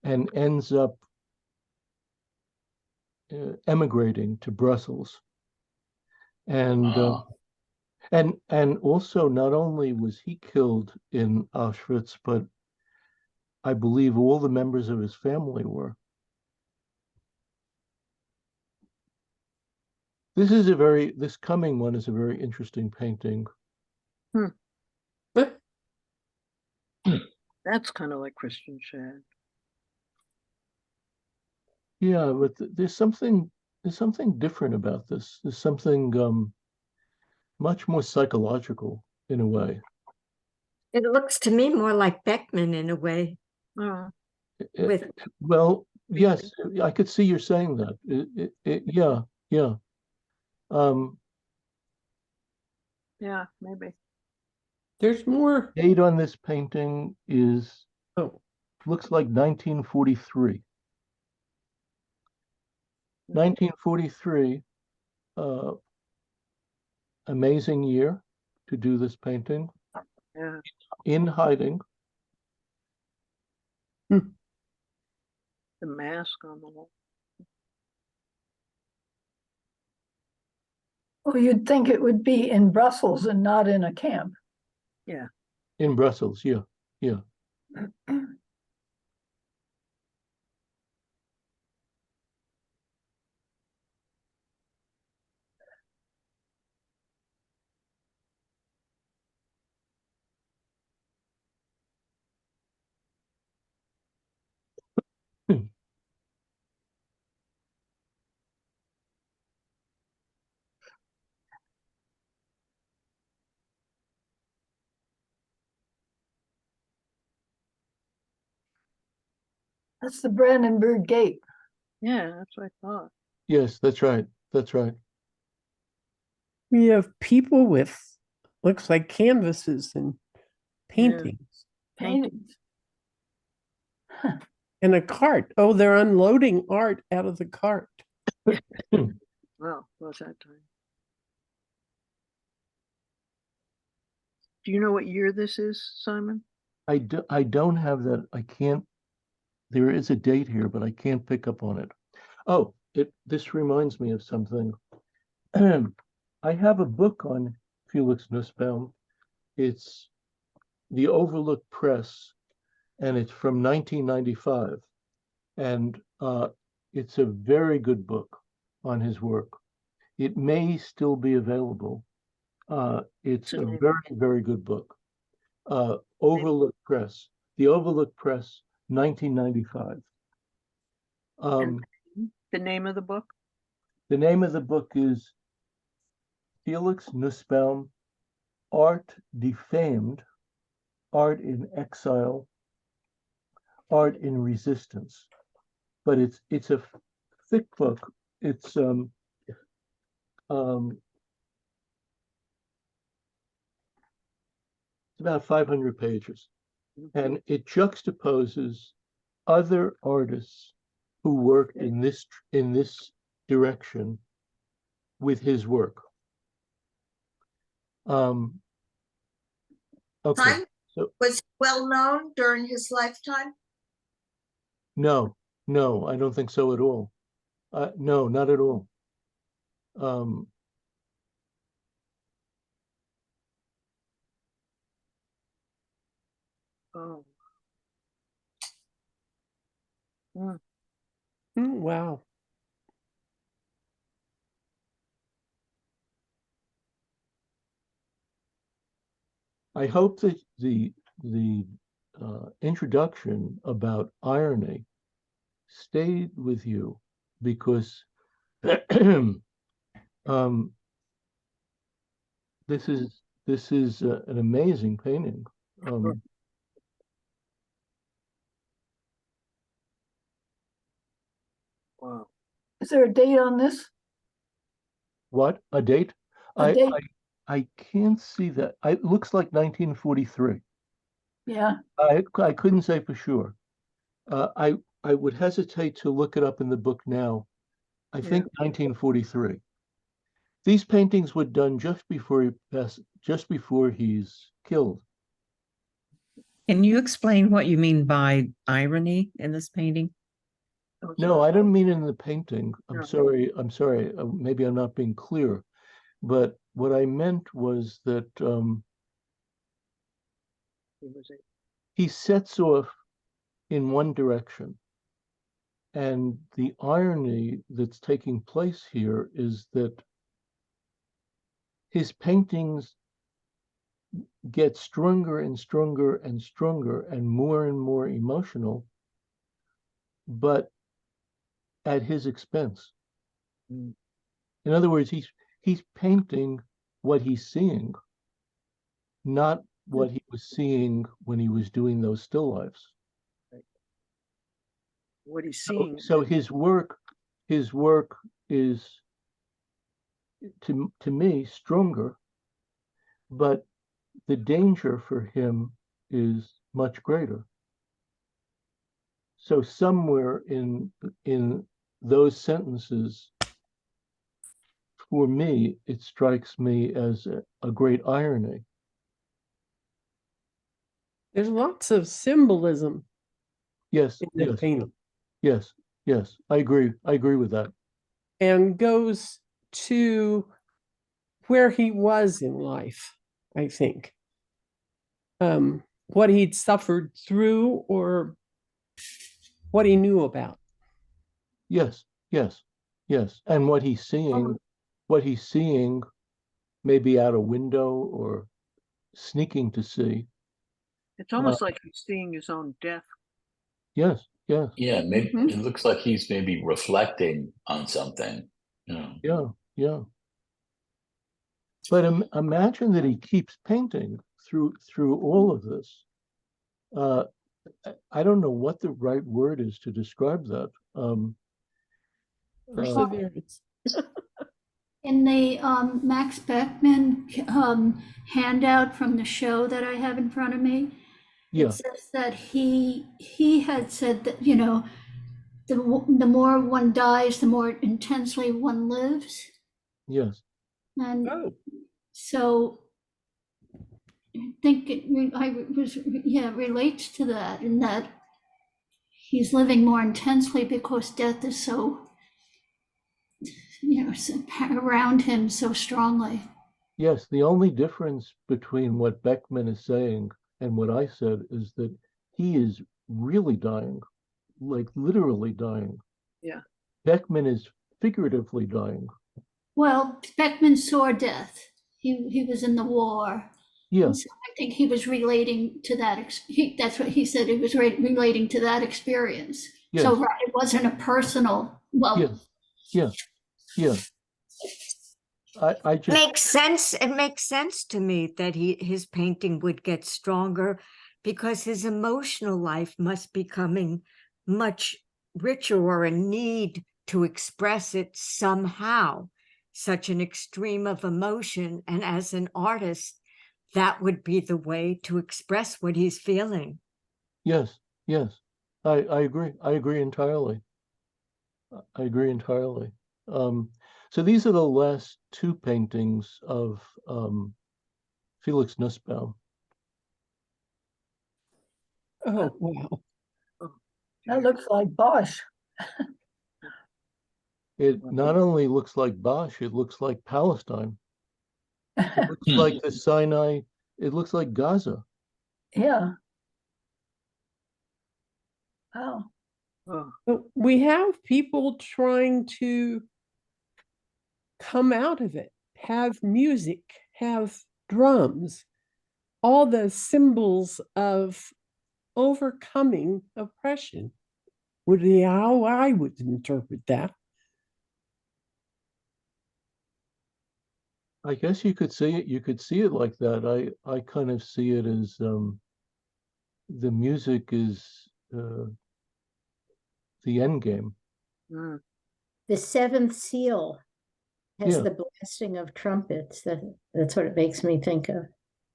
and ends up emigrating to Brussels. And Ah. and also, not only was he killed in Auschwitz, but I believe all the members of his family were. This coming one is a very interesting painting. That's kind of like Christian Schad. Yeah, but there's something different about this. There's something much more psychological in a way. It looks to me more like Beckmann in a way. Oh, With Well, yes, I could see you're saying that. Yeah, yeah. yeah, maybe. There's more. Date on this painting is Oh, looks like 1943. 1943, amazing year to do this painting. Yeah. In hiding. The mask on the wall. Well, you'd think it would be in Brussels and not in a camp. Yeah. In Brussels, yeah, yeah. That's the Brandenburg Gate. Yeah, that's what I thought. Yes, that's right. That's right. we have people with looks like canvases and paintings Paintings. and a cart. Oh, they're unloading art out of the cart. Well, was that time? Do you know what year this is, Simon? I don't have that. I can't. There is a date here, but I can't pick up on it. Oh, this reminds me of something. I have a book on Felix Nussbaum. It's The Overlook Press, and it's from 1995. And it's a very good book on his work. It may still be available. It's a very, very good book. Overlook Press, The Overlook Press, 1995. The name of the book? The name of the book is Felix Nussbaum, Art Defamed, Art in Exile, Art in Resistance. But it's a thick book. It's about 500 pages, and it juxtaposes other artists who worked in this direction with his work. Okay. Simon So was well known during his lifetime. no, I don't think so at all. No, not at all. Oh. Wow. I hope that the introduction about irony stayed with you, because this is an amazing painting. Wow. Is there a date on this? What, a date? A date? I can't see that. It looks like 1943. Yeah. I couldn't say for sure. I would hesitate to look it up in the book now. I think 1943. These paintings were done just before he's killed. Can you explain what you mean by irony in this painting? No, I don't mean in the painting. I'm sorry. Maybe I'm not being clear. But what I meant was that he sets off in one direction. And the irony that's taking place here is that his paintings get stronger and stronger and stronger and more emotional, but at his expense. In other words, he's painting what he's seeing, not what he was seeing when he was doing those still lifes. What he's seeing. So his work is to me stronger, but the danger for him is much greater. So somewhere in those sentences, for me, it strikes me as a great irony. There's lots of symbolism Yes, in the yes, painting, yes, yes. I agree with that. and goes to where he was in life, I think. What he'd suffered through or what he knew about. Yes, yes, yes. And what he's seeing maybe out a window or sneaking to see. It's almost like he's seeing his own death. Yes, yes. Yeah, maybe it looks like he's maybe reflecting on something. Yeah, yeah. But imagine that he keeps painting through all of this. I don't know what the right word is to describe that. Perseverance. In the Max Beckmann handout from the show that I have in front of me, Yeah, it says that he had said that, you know, the more one dies, the more intensely one lives. yes, And Oh, so I think it relates to that, in that he's living more intensely because death is so, you know, around him so strongly. yes. The only difference between what Beckmann is saying and what I said is that he is really dying, like literally dying. Yeah. Beckmann is figuratively dying. Well, Beckmann saw death. He was in the war. Yeah, And so I think he was relating to that. That's what he said. He was relating to that experience. yes, So it wasn't a personal. Well, yes, yeah. I just Makes sense. It makes sense to me that his painting would get stronger because his emotional life must be becoming much richer, or a need to express it somehow, such an extreme of emotion. And as an artist, that would be the way to express what he's feeling. yes, yes. I agree. I agree entirely. I agree entirely. So these are the last two paintings of Felix Nussbaum. oh, wow. that looks like Bosch. It not only looks like Bosch, it looks like Palestine. It looks like the Sinai. It looks like Gaza. Yeah. Wow. But we have people trying to come out of it, have music, have drums, all the symbols of overcoming oppression would be how I would interpret that. I guess you could see it. You could see it like that. I kind of see it as the music is the end game. The seventh seal has Yeah. the blasting of trumpets. That's what it makes me think of.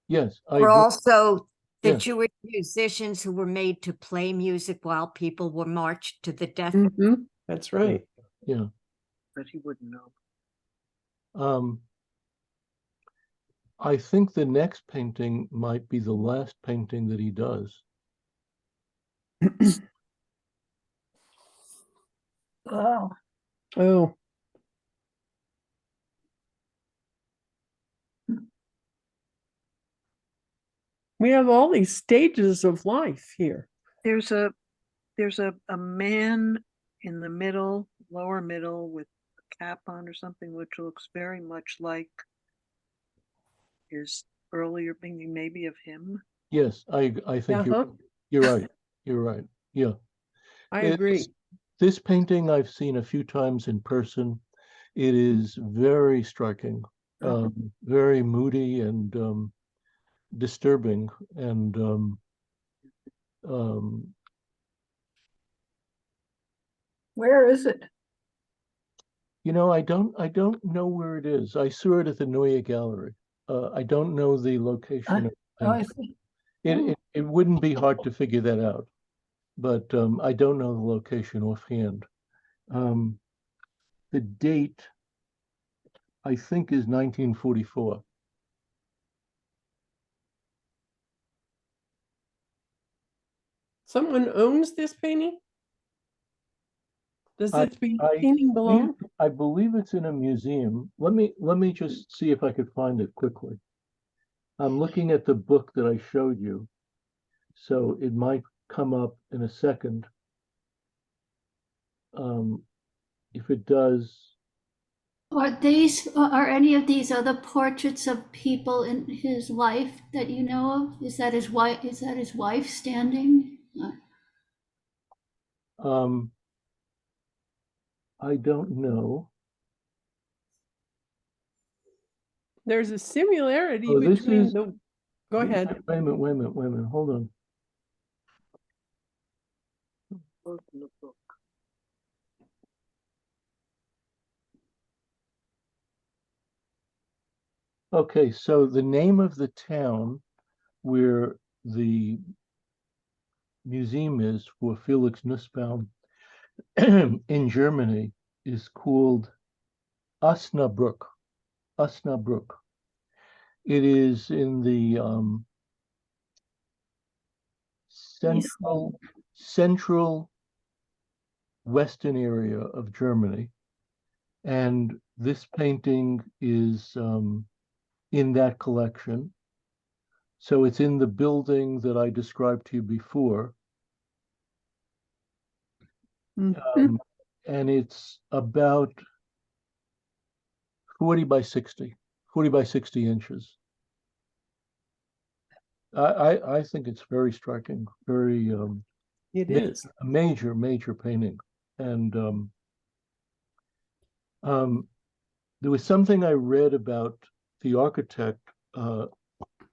Yes, I Or agree. also The Yes. Jewish musicians who were made to play music while people were marched to the death. Mhm, that's right. Yeah. But he wouldn't know. I think the next painting might be the last painting that he does. Wow. Oh, we have all these stages of life here. There's a man in the middle, lower middle, with a cap on or something, which looks very much like his earlier painting, maybe of him. Yes, I think Uh-huh. you're right. You're right. Yeah. I It's- agree. This painting I've seen a few times in person. It is very striking, very moody and disturbing, and Where is it? you know, I don't know where it is. I saw it at the Neue Gallery. I don't know the location. I see. It wouldn't be hard to figure that out, but I don't know the location offhand. The date, I think, is 1944. Someone owns this painting? Does I- this I painting belong? I believe it's in a museum. Let me just see if I could find it quickly. I'm looking at the book that I showed you, so it might come up in a second. If it does, Are any of these other portraits of people in his life that you know of? Is that his wife standing? I don't know. There's a similarity Oh, this between is- the, go ahead. Wait a minute, hold on. Okay, so the name of the town where the museum is for Felix Nussbaum in Germany is called Osnabrück. Osnabrück. It is in the central western area of Germany, and this painting is in that collection. So it's in the building that I described to you before. Mhm. And it's about 40 by 60 inches. I think it's very striking, very It is. a major painting. And there was something I read about the architect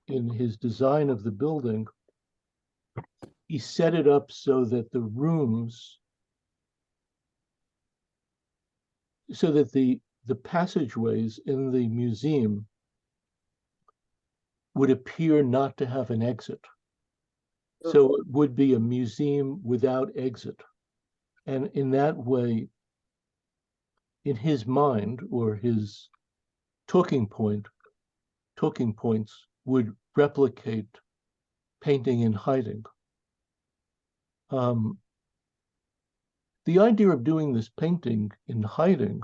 in his design of the building. He set it up so that the rooms, so that the passageways in the museum would appear not to have an exit. So it would be a museum without exit. And in that way, in his mind or his talking points would replicate painting in hiding. The idea of doing this painting in hiding,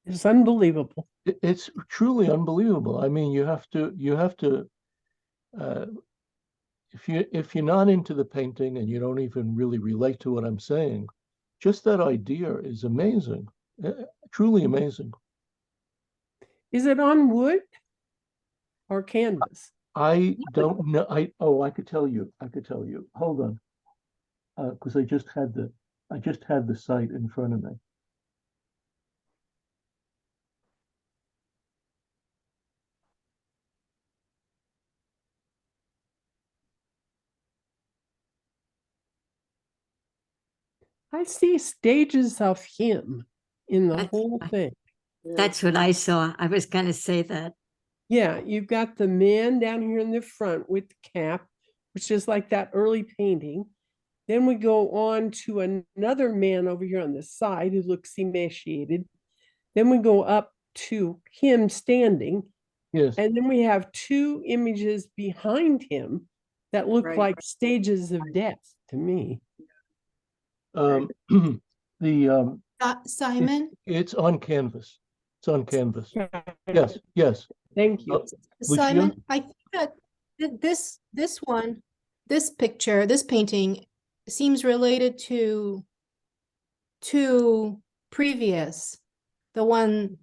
It's unbelievable. it's truly unbelievable. I mean, you have to if you're not into the painting and you don't even really relate to what I'm saying, just that idea is amazing, truly amazing. Is it on wood or canvas? I don't know. I could tell you. Hold on, because I just had the site in front of me. I see stages of him in the That's- whole thing. That's what I saw. I was going to say that. Yeah, you've got the man down here in the front with the cap. which is like that early painting. Then we go on to another man over here on the side who looks emaciated. Then we go up to him standing. Yes. And then we have two images behind him that look Right. like stages of death to me. The Simon, it's on canvas. It's on canvas. Yes, yes. Thank you. Lucia? Simon, I think that this one, this picture, this painting seems related to previous, the one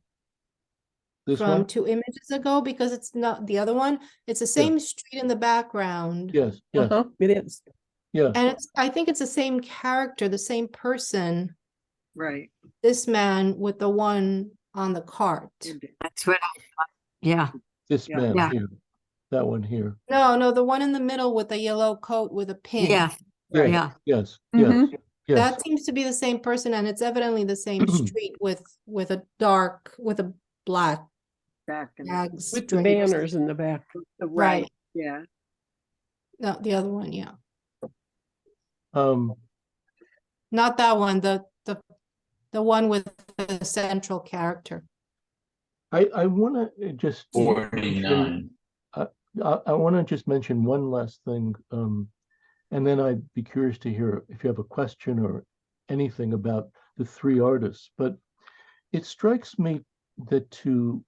This from one? 2 images ago, because it's not the other one. It's the same street in the background. Yes, yes, It is. yeah. And I think it's the same character, the same person, Right. this man with the one on the cart. That's what I thought. Yeah. This Yeah. man Yeah. here, that one here. No, the one in the middle with the yellow coat with a pin. Yeah. Yes, Yeah. yes, Mhm. yes, yes. That seems to be the same person, and it's evidently the same street with a black Back and bags. With the drapes. banners in the back. Right. Yeah. No, the other one, yeah. Um, Not that one, the one with the central character. I want to just 49. I want to just mention one last thing, and then I'd be curious to hear if you have a question or anything about the three artists. But it strikes me that to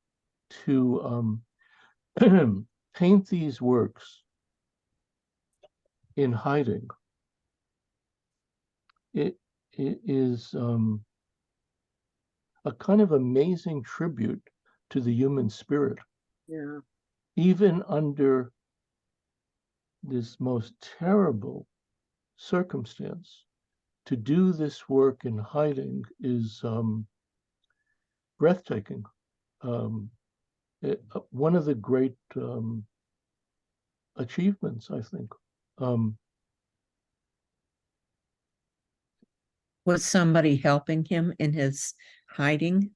paint these works in hiding, it is a kind of amazing tribute to the human spirit. Yeah. Even under this most terrible circumstance, to do this work in hiding is breathtaking. One of the great achievements, I think. Was somebody helping him in his hiding?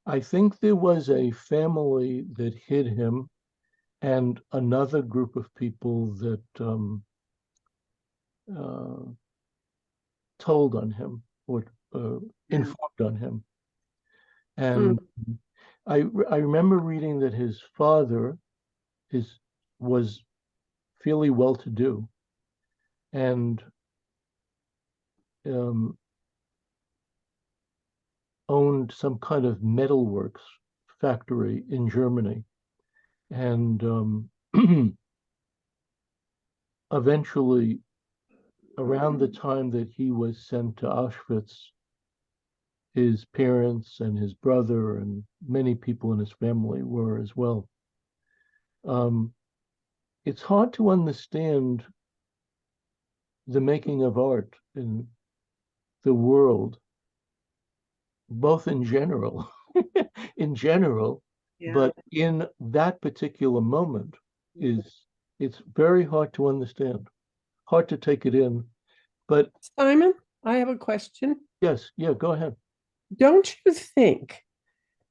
I think there was a family that hid him, and another group of people that told on him or informed on him. And I remember reading that his father was fairly well-to-do, and owned some kind of metalworks factory in Germany. And eventually, around the time that he was sent to Auschwitz, his parents and his brother and many people in his family were as well. It's hard to understand the making of art in the world, both in general, but in that particular moment it's very hard to understand, hard to take it in. But Simon, I have a question. yes, yeah, go ahead. Don't you think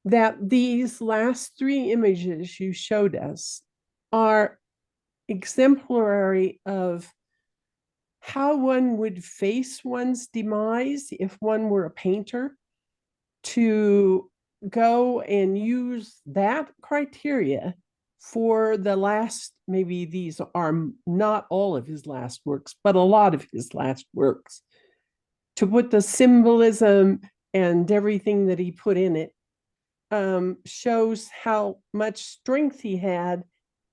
that these last three images you showed us are exemplary of how one would face one's demise if one were a painter, to go and use that criteria for the last, maybe these are not all of his last works, but a lot of his last works, to put the symbolism and everything that he put in it, shows how much strength he had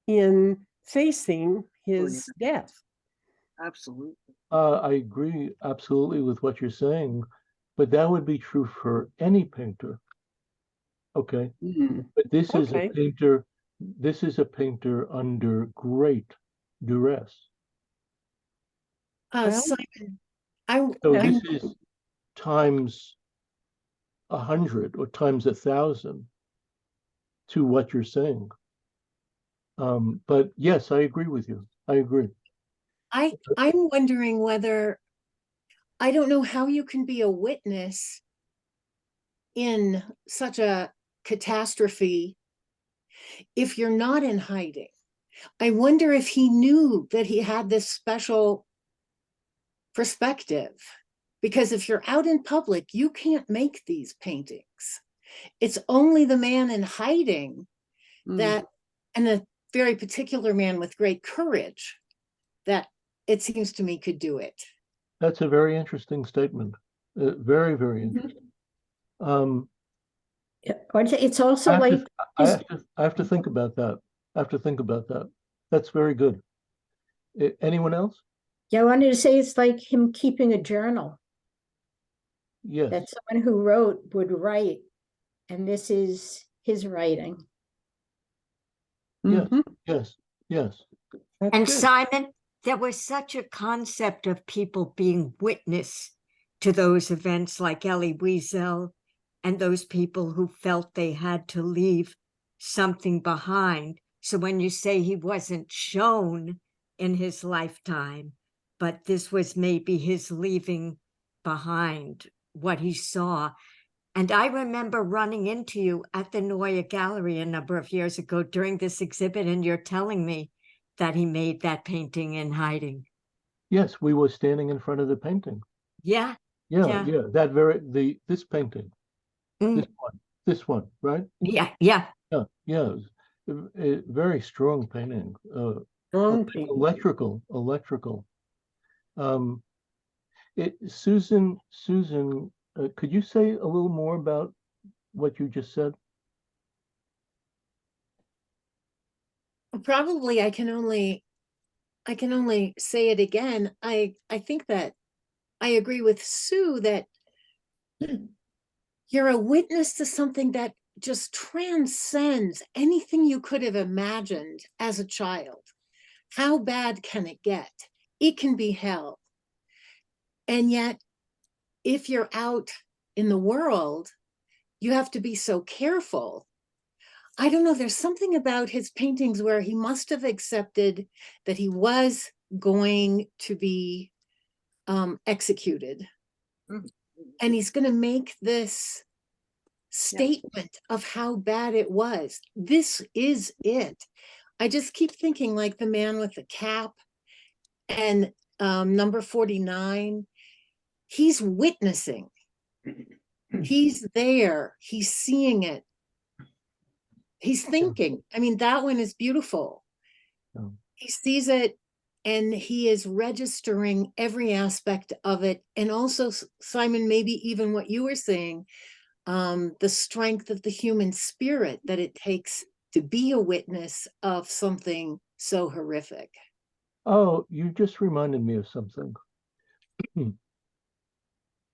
in facing his death. Absolutely. I agree absolutely with what you're saying, but that would be true for any painter. Okay. But this is a painter, under great duress. Simon, So this is times 100 or times 1,000 to what you're saying. But yes, I agree with you. I agree. I'm wondering whether, I don't know how you can be a witness in such a catastrophe if you're not in hiding. I wonder if he knew that he had this special perspective, because if you're out in public, you can't make these paintings. It's only the man in hiding that, and a very particular man with great courage, that it seems to me could do it. That's a very interesting statement. Very, very interesting. It's also like, I have to think about that. I have to think about that. That's very good. Anyone else? yeah, I wanted to say it's like him keeping a journal Yes. that someone who wrote would write, and this is his writing. Yes. Yes. Yes. That's And good. Simon, there was such a concept of people being witness to those events, like Elie Wiesel and those people who felt they had to leave something behind. So when you say he wasn't shown in his lifetime, but this was maybe his leaving behind what he saw. And I remember running into you at the Neue Gallery a number of years ago during this exhibit, and you're telling me that he made that painting in hiding. Yes, we were standing in front of the painting. Yeah. Yeah. This painting. Mm. This one, right? Yeah. Yeah. It was a very strong painting. Electrical. Susan, could you say a little more about what you just said? Probably I can only say it again. I think that I agree with Sue that you're a witness to something that just transcends anything you could have imagined as a child. How bad can it get? It can be hell. And yet, if you're out in the world, you have to be so careful. I don't know, there's something about his paintings where he must have accepted that he was going to be executed. And he's going to make this statement of how bad it was. This is it. I just keep thinking like the man with the cap and number 49. He's witnessing. He's there. He's seeing it. He's thinking. I mean, that one is beautiful. He sees it and he is registering every aspect of it. And also, Simon, maybe even what you were saying, the strength of the human spirit that it takes to be a witness of something so horrific. Oh, you just reminded me of something.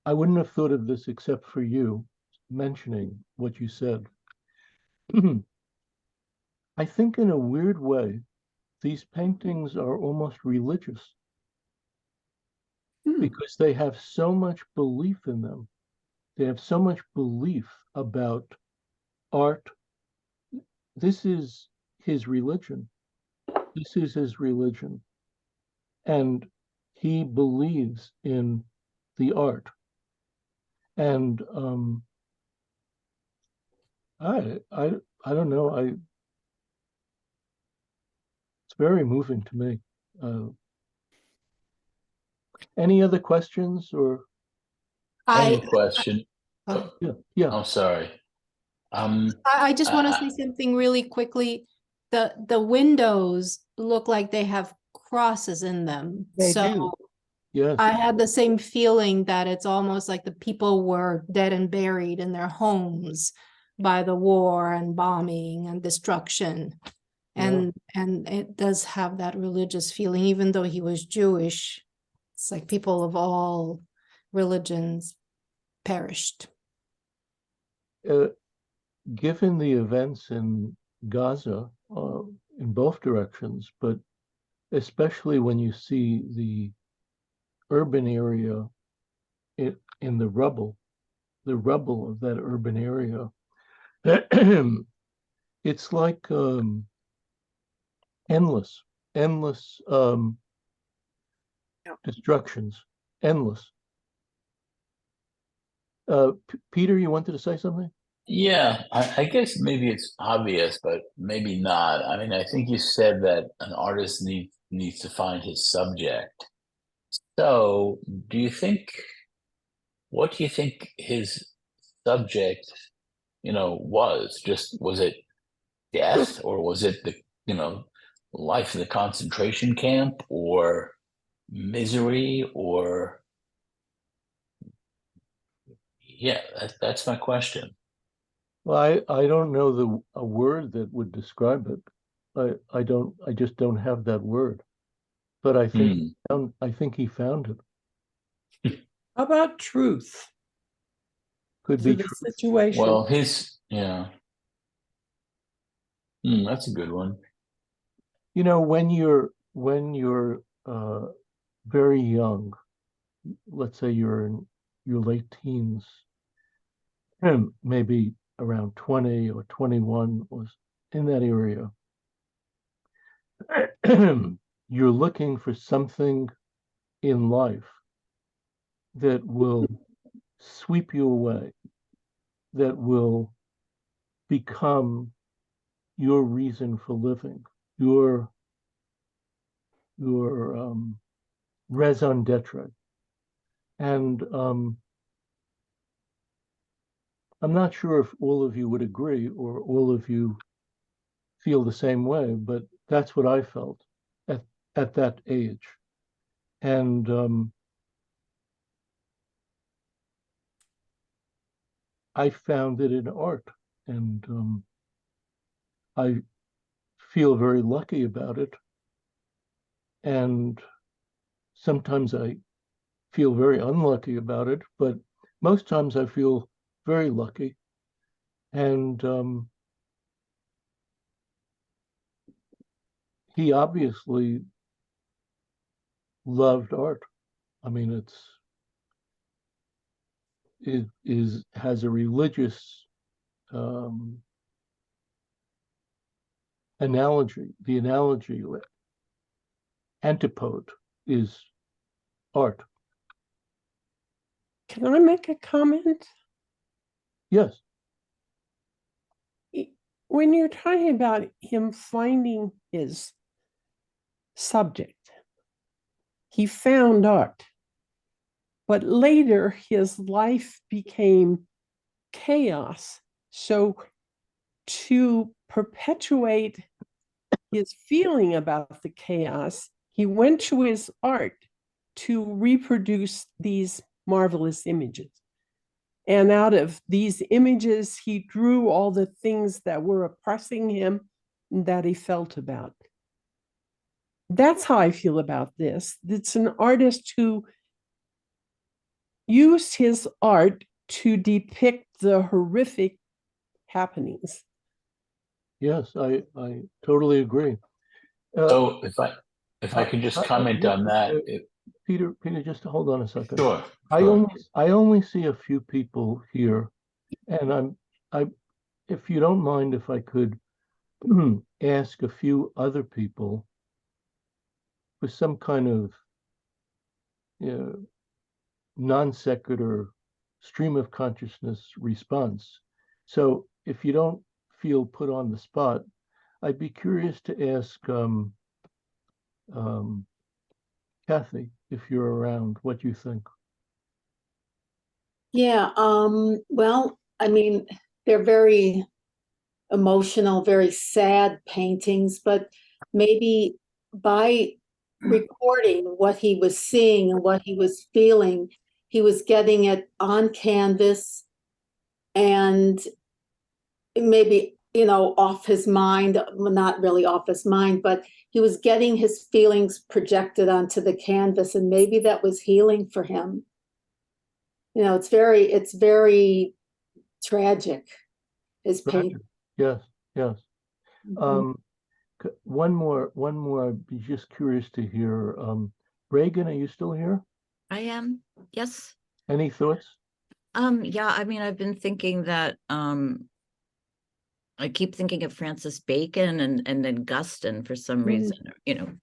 I wouldn't have thought of this except for you mentioning what you said. I think in a weird way, these paintings are almost religious because they have so much belief in them. They have so much belief about art. This is his religion. This is his religion. And he believes in the art. And I don't know. It's very moving to me. Any other questions or? Any question? Yeah. I'm sorry. I just want to say something really quickly. The windows look like they have crosses in them. They So do. Yes. I had the same feeling that it's almost like the people were dead and buried in their homes by the war and bombing and destruction. And it does have that religious feeling, even though he was Jewish. It's like people of all religions perished. Given the events in Gaza, in both directions, but especially when you see the urban area in the rubble of that urban area, it's like endless destructions, endless. Peter, you wanted to say something? Yeah, I guess maybe it's obvious, but maybe not. I mean, I think you said that an artist needs to find his subject. So, do you think, what do you think his subject, was? Just was it death, or was it life in the concentration camp, or misery, or yeah, that's my question. Well, I don't know a word that would describe it. I just don't have that word. But I think I think he found it. How about truth Could to be the true. situation? Well, that's a good one. When you're very young, let's say you're in your late teens, maybe around 20 or 21, was in that area. You're looking for something in life that will sweep you away, that will become your reason for living, your raison d'etre. And I'm not sure if all of you would agree or all of you feel the same way, but that's what I felt at that age. And I found it in art, and I feel very lucky about it. And sometimes I feel very unlucky about it, but most times I feel very lucky. And he obviously loved art. I mean, it has a religious analogy. The analogy antipode is art. Can I make a comment? Yes. When you're talking about him finding his subject, he found art, but later his life became chaos. So to perpetuate his feeling about the chaos, he went to his art to reproduce these marvelous images. And out of these images, he drew all the things that were oppressing him and that he felt about. That's how I feel about this. It's an artist who used his art to depict the horrific happenings. Yes, I totally agree. So if I could just comment on that. Peter, just hold on a second. Sure. I only see a few people here, and if you don't mind, if I could ask a few other people for some kind of non sequitur stream of consciousness response. So if you don't feel put on the spot, I'd be curious to ask Kathy, if you're around, what you think. Yeah, well, I mean, they're very emotional, very sad paintings, but maybe by recording what he was seeing and what he was feeling, he was getting it on canvas and maybe, off his mind, well, not really off his mind, but he was getting his feelings projected onto the canvas, and maybe that was healing for him. It's very tragic, his pain. Yes. One more, I'd be just curious to hear. Reagan, are you still here? I am. Yes. Any thoughts? Yeah, I mean, I've been thinking that I keep thinking of Francis Bacon and then Guston for some reason.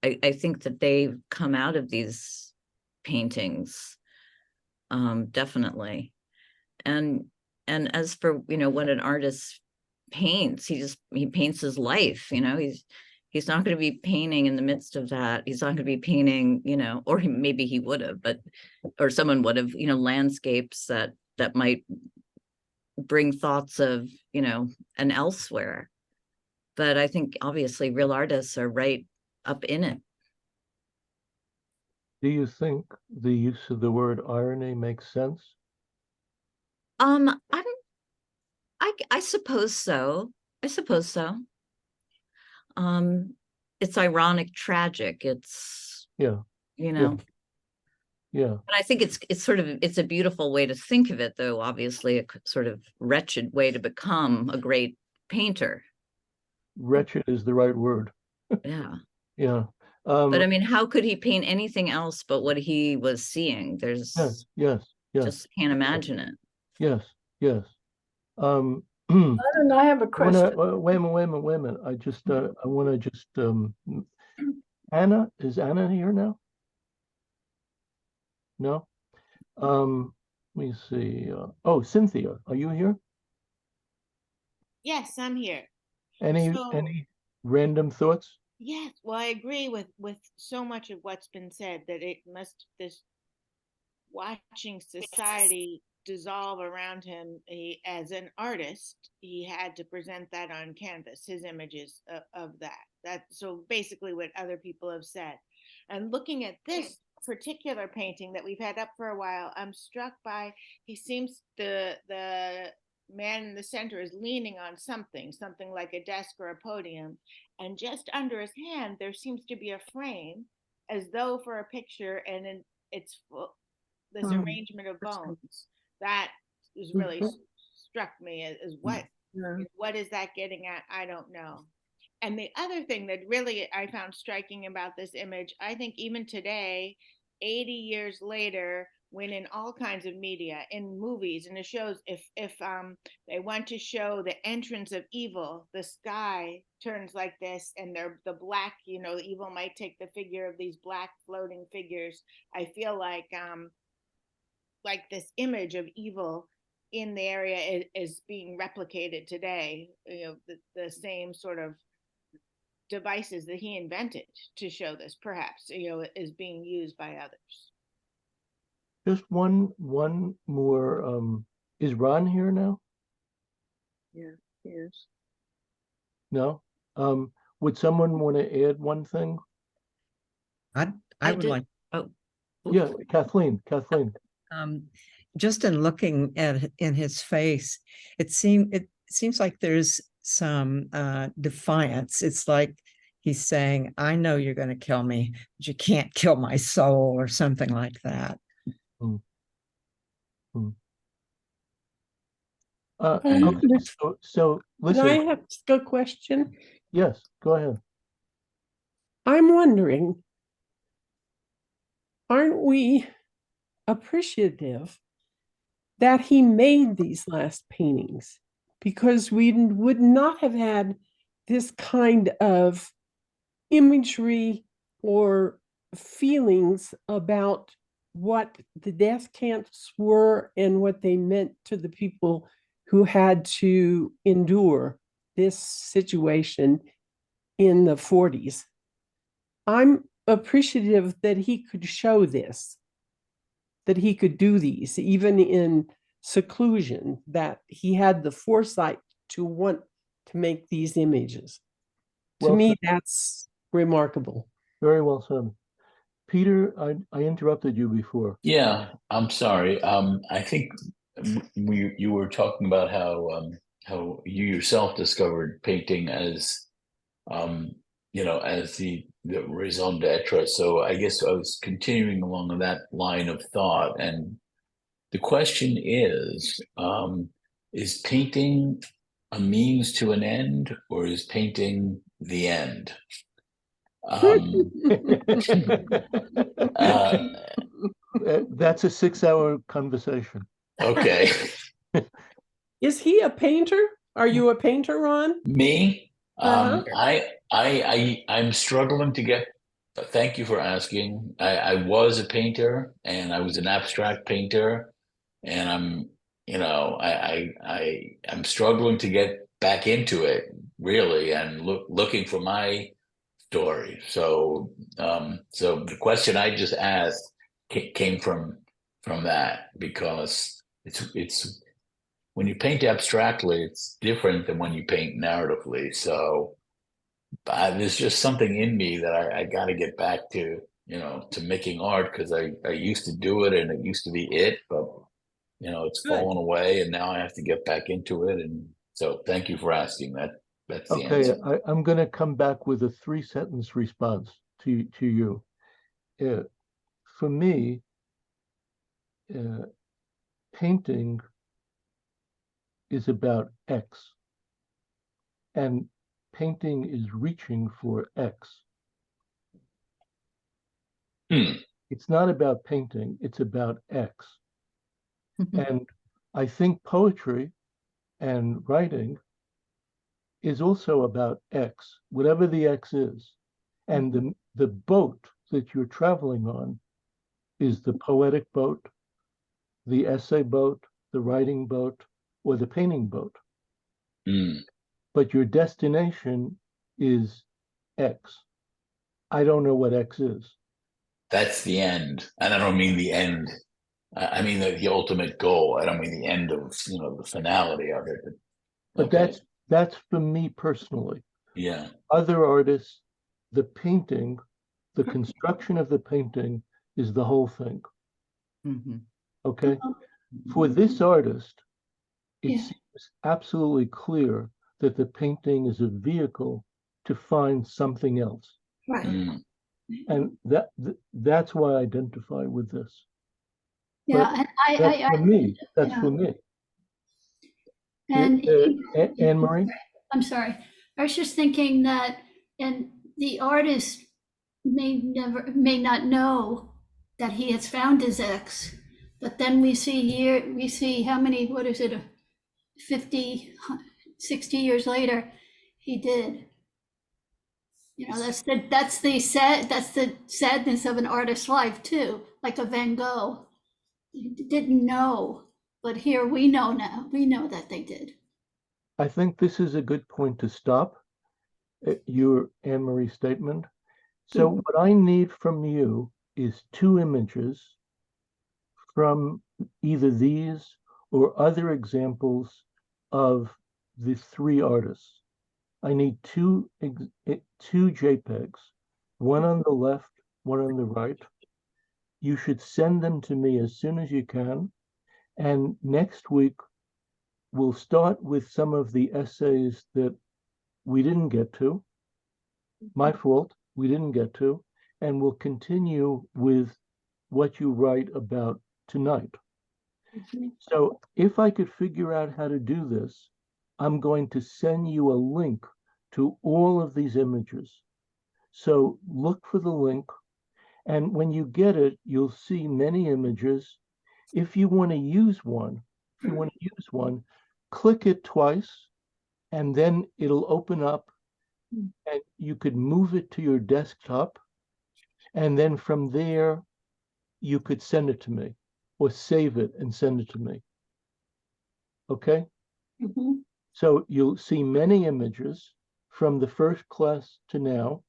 I think that they've come out of these paintings, definitely. And And as for, what an artist paints, he paints his life, he's not going to be painting in the midst of that. He's not going to be painting, or maybe he would have, or someone would have, landscapes that might bring thoughts of, an elsewhere. But I think obviously real artists are right up in it. Do you think the use of the word irony makes sense? I suppose so. I suppose so. It's ironic, tragic. It's, Yeah. Yeah. But I think it's a beautiful way to think of it, though, obviously a sort of wretched way to become a great painter. Wretched is the right word. Yeah. Yeah. But I mean, how could he paint anything else but what he was seeing? Yes. Just can't imagine it. Yes. I don't know, I have a question. Wait a minute. I want to just, Anna, is Anna here now? No? Let me see. Oh, Cynthia, are you here? Yes, I'm here. Any random thoughts? Yes, well, I agree with so much of what's been said, that this watching society dissolve around him. As an artist, he had to present that on canvas, his images of that. So basically what other people have said. And looking at this particular painting that we've had up for a while, I'm struck by, he seems, the man in the center is leaning on something like a desk or a podium, and just under his hand there seems to be a frame, as though for a picture, and it's this arrangement of bones. That is really struck me as what is that getting at? I don't know. And the other thing that really I found striking about this image, I think even today, 80 years later, when in all kinds of media, in movies, in the shows, if they want to show the entrance of evil, the sky turns like this, and the black, the evil might take the figure of these black floating figures. I feel like this image of evil in the area is being replicated today. The same sort of devices that he invented to show this, perhaps, is being used by others. Just one more. Is Ron here now? Yeah, he is. No? Would someone want to add one thing? I would like. Oh, yeah, Kathleen. Just in looking at in his face, it seems like there's some defiance. It's like he's saying, "I know you're going to kill me, but you can't kill my soul," or something like that. Okay, so listen. Can I have a question? Yes, go ahead. I'm wondering, aren't we appreciative that he made these last paintings? Because we would not have had this kind of imagery or feelings about what the death camps were and what they meant to the people who had to endure this situation in the 40s. I'm appreciative that he could show this, that he could do these, even in seclusion, that he had the foresight to want to make these images. To me, that's remarkable. Very well said. Peter, I interrupted you before. Yeah, I'm sorry. I think you were talking about how you yourself discovered painting as as the raison d'etre. So I guess I was continuing along that line of thought, and the question is painting a means to an end, or is painting the end? That's a 6-hour conversation. Okay. Is he a painter? Are you a painter, Ron? Me? I'm struggling to get. Thank you for asking. I was a painter, and I was an abstract painter, and I'm struggling to get back into it really, and looking for my story. So so the question I just asked came from that, because it's when you paint abstractly, it's different than when you paint narratively. So there's just something in me that I got to get back to, to making art, because I used to do it and it used to be it, but it's Good. fallen away, and now I have to get back into it. And so thank you for asking that. That's the Okay, answer. I'm going to come back with a 3-sentence response to you. For me, painting is about X, and painting is reaching for X. It's not about painting, it's about X. And I think poetry and writing is also about X, whatever the X is. And the boat that you're traveling on is the poetic boat, the essay boat, the writing boat, or the painting boat. But your destination is X. I don't know what X is. That's the end. And I don't mean the end. I mean the ultimate goal. I don't mean the end of, the finality of it. But that's for me personally. Yeah. Other artists, the painting, the construction of the painting is the whole thing. Okay? For this artist, it seems absolutely clear that the painting is a vehicle to find something else. Right. And that's why I identify with this. Yeah, But that's for me. That's for me. And Anne-Marie? I'm sorry. I was just thinking that, and the artist may not know that he has found his X, but then we see how many, what is it, 50, 60 years later, he did. That's the sadness of an artist's life too, like a Van Gogh. He didn't know, but here we know now. We know that they did. I think this is a good point to stop your Anne-Marie statement. So what I need from you is 2 images from either these or other examples of the 3 artists. I need 2 JPEGs, one on the left, one on the right. You should send them to me as soon as you can. And next week, we'll start with some of the essays that we didn't get to. My fault, we didn't get to. And we'll continue with what you write about tonight. So if I could figure out how to do this, I'm going to send you a link to all of these images. So look for the link. And when you get it, you'll see many images. If you want to use one, click it twice, and then it'll open up, and you could move it to your desktop. And then from there, you could send it to me or save it and send it to me. Okay? So you'll see many images from the first class to now.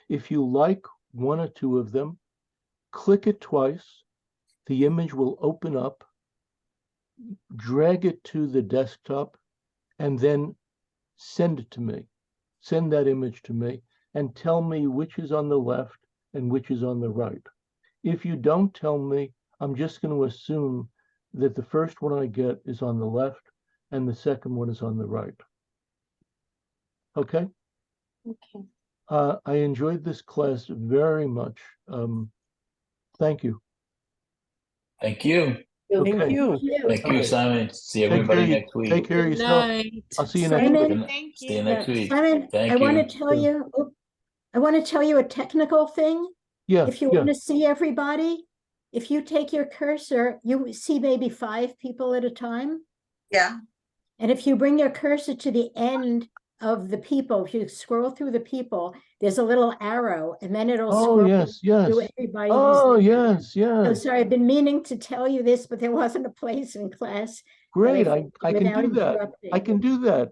If you like one or 2 of them, click it twice. The image will open up, drag it to the desktop, and then send it to me. Send that image to me and tell me which is on the left and which is on the right. If you don't tell me, I'm just going to assume that the first one I get is on the left and the second one is on the right. Okay? Okay. I enjoyed this class very much. Thank you. Thank you. Thank you. Thank you, Simon. See Take everybody care, next week. Take care of Good yourself. night. I'll see you next Simon? week. Thank See you you. next week. Simon, Thank I want you. to tell you, I want to tell you a technical thing. Yeah, If you yeah. want to see everybody, if you take your cursor, you see maybe 5 people at a time. Yeah. And if you bring your cursor to the end of the people, if you scroll through the people, there's a little arrow, and then it'll Oh, scroll yes, yes. through everybody. Oh, who's there. yes, So yes. sorry, I've been meaning to tell you this, but there wasn't a place in class great. I I can without do that. I interrupting. can do that.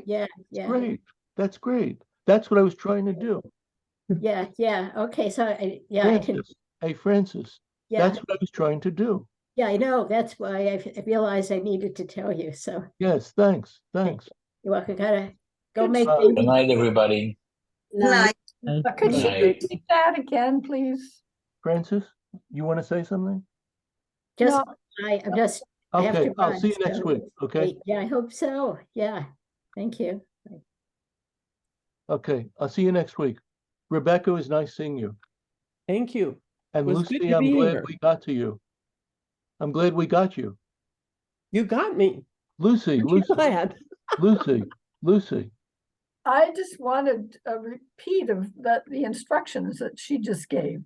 Yeah, It's yeah, great. That's great. That's what I was trying to do. yeah, yeah. Okay, so I can, Francis, hey, Francis, yeah, that's what I was trying to do. yeah, I know. That's why I realized I needed to tell you. So Yes, thanks, thanks. you're welcome. Gotta go Good make Uh, Good baby. night, everybody. Night. Could Good you night. repeat that again, please? Francis, you want to say something? Just, No. I'm just, I have Okay, to I'll run. see you next so week, okay? wait, yeah, I hope so. Yeah, thank you. Okay, I'll see you next week. Rebecca, it was nice seeing you. Thank you. And Was good Lucy, to I'm be glad here. we got to you. I'm glad we got you. You got me. Lucy, Aren't you Lucy, glad? Lucy. I just wanted a repeat of the instructions that she just gave.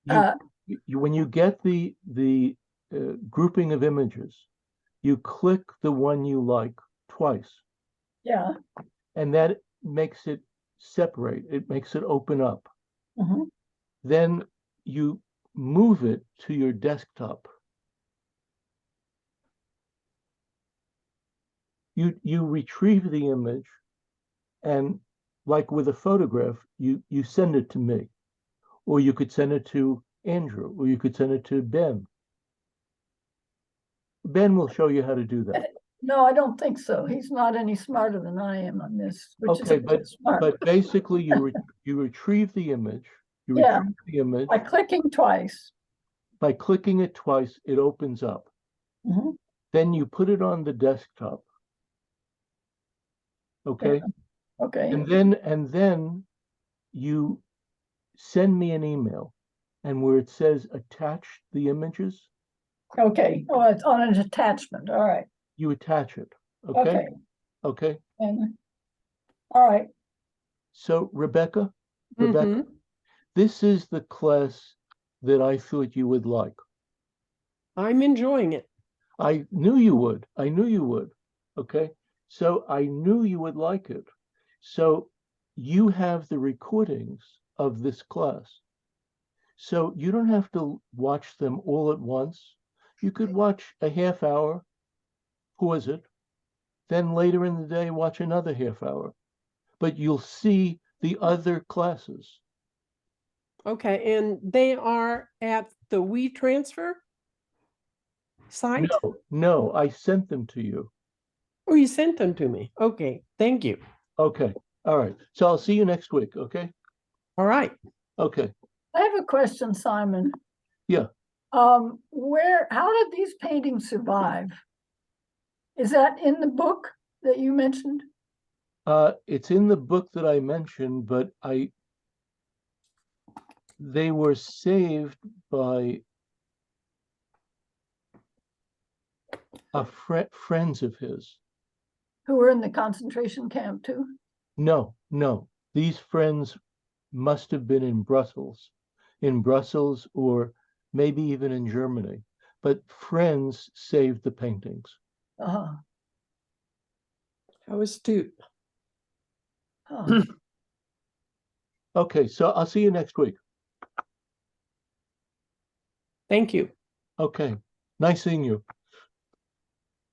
When you get the grouping of images, you click the one you like twice, Yeah. and that makes it separate. It makes it open up. Mhm. Then you move it to your desktop. You retrieve the image, and like with a photograph, you send it to me, or you could send it to Andrew, or you could send it to Ben. Ben will show you how to do that. No, I don't think so. He's not any smarter than I am on this, which is Okay, a bit smart. but basically you retrieve the image. You Yeah. retrieve the image By clicking twice. by clicking it twice. It opens up. Mhm. Then you put it on the desktop. Okay. Okay. And then you send me an email, and where it says attach the images, Okay. Oh, it's on an attachment. All right. you attach it. Okay. Okay. And all right. So Rebecca, Mhm. this is the class that I thought you would like. I'm enjoying it. I knew you would. I knew you would. Okay. So I knew you would like it. So you have the recordings of this class. So you don't have to watch them all at once. You could watch a half hour, pause it, then later in the day, watch another half hour. But you'll see the other classes. Okay, and they are at the WeTransfer site? No, I sent them to you. Oh, you sent them to me. Okay, thank you. Okay. All right. So I'll see you next week. Okay. All right. Okay. I have a question, Simon. Yeah. How did these paintings survive? Is that in the book that you mentioned? It's in the book that I mentioned, but they were saved by friends of his. Who were in the concentration camp too? No. These friends must have been in Brussels or maybe even in Germany. But friends saved the paintings. Uh-huh. How astute. Oh. Okay, so I'll see you next week. Thank you. Okay. Nice seeing you.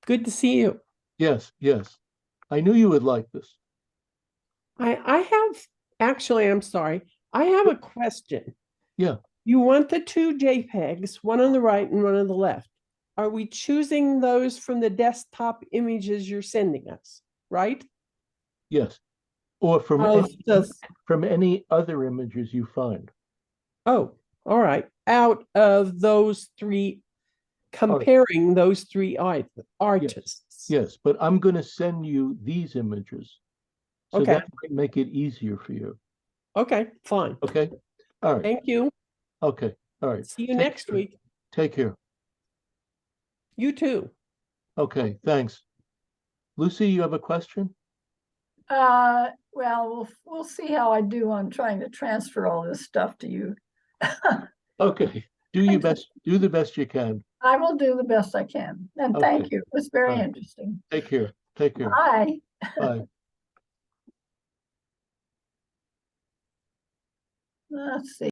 Good to see you. Yes. I knew you would like this. I have, actually, I'm sorry. I have a question. Yeah. You want the two JPEGs, one on the right and one on the left. Are we choosing those from the desktop images you're sending us, right? Yes. Or from any other images you find. Oh, all right. Out of those three, comparing those three artists. Yes, but I'm going to send you these images. So Okay. that might make it easier for you. Okay, fine. Okay. All right. Thank you. Okay. All right. See you next week. Take care. You too. Okay, thanks. Lucy, you have a question? Well, we'll see how I do on trying to transfer all this stuff to you. Okay. Do your best. Do the best you can. I will do the best I can. And thank you. It was very interesting. Take care. Take care. Bye. Bye. Let's see.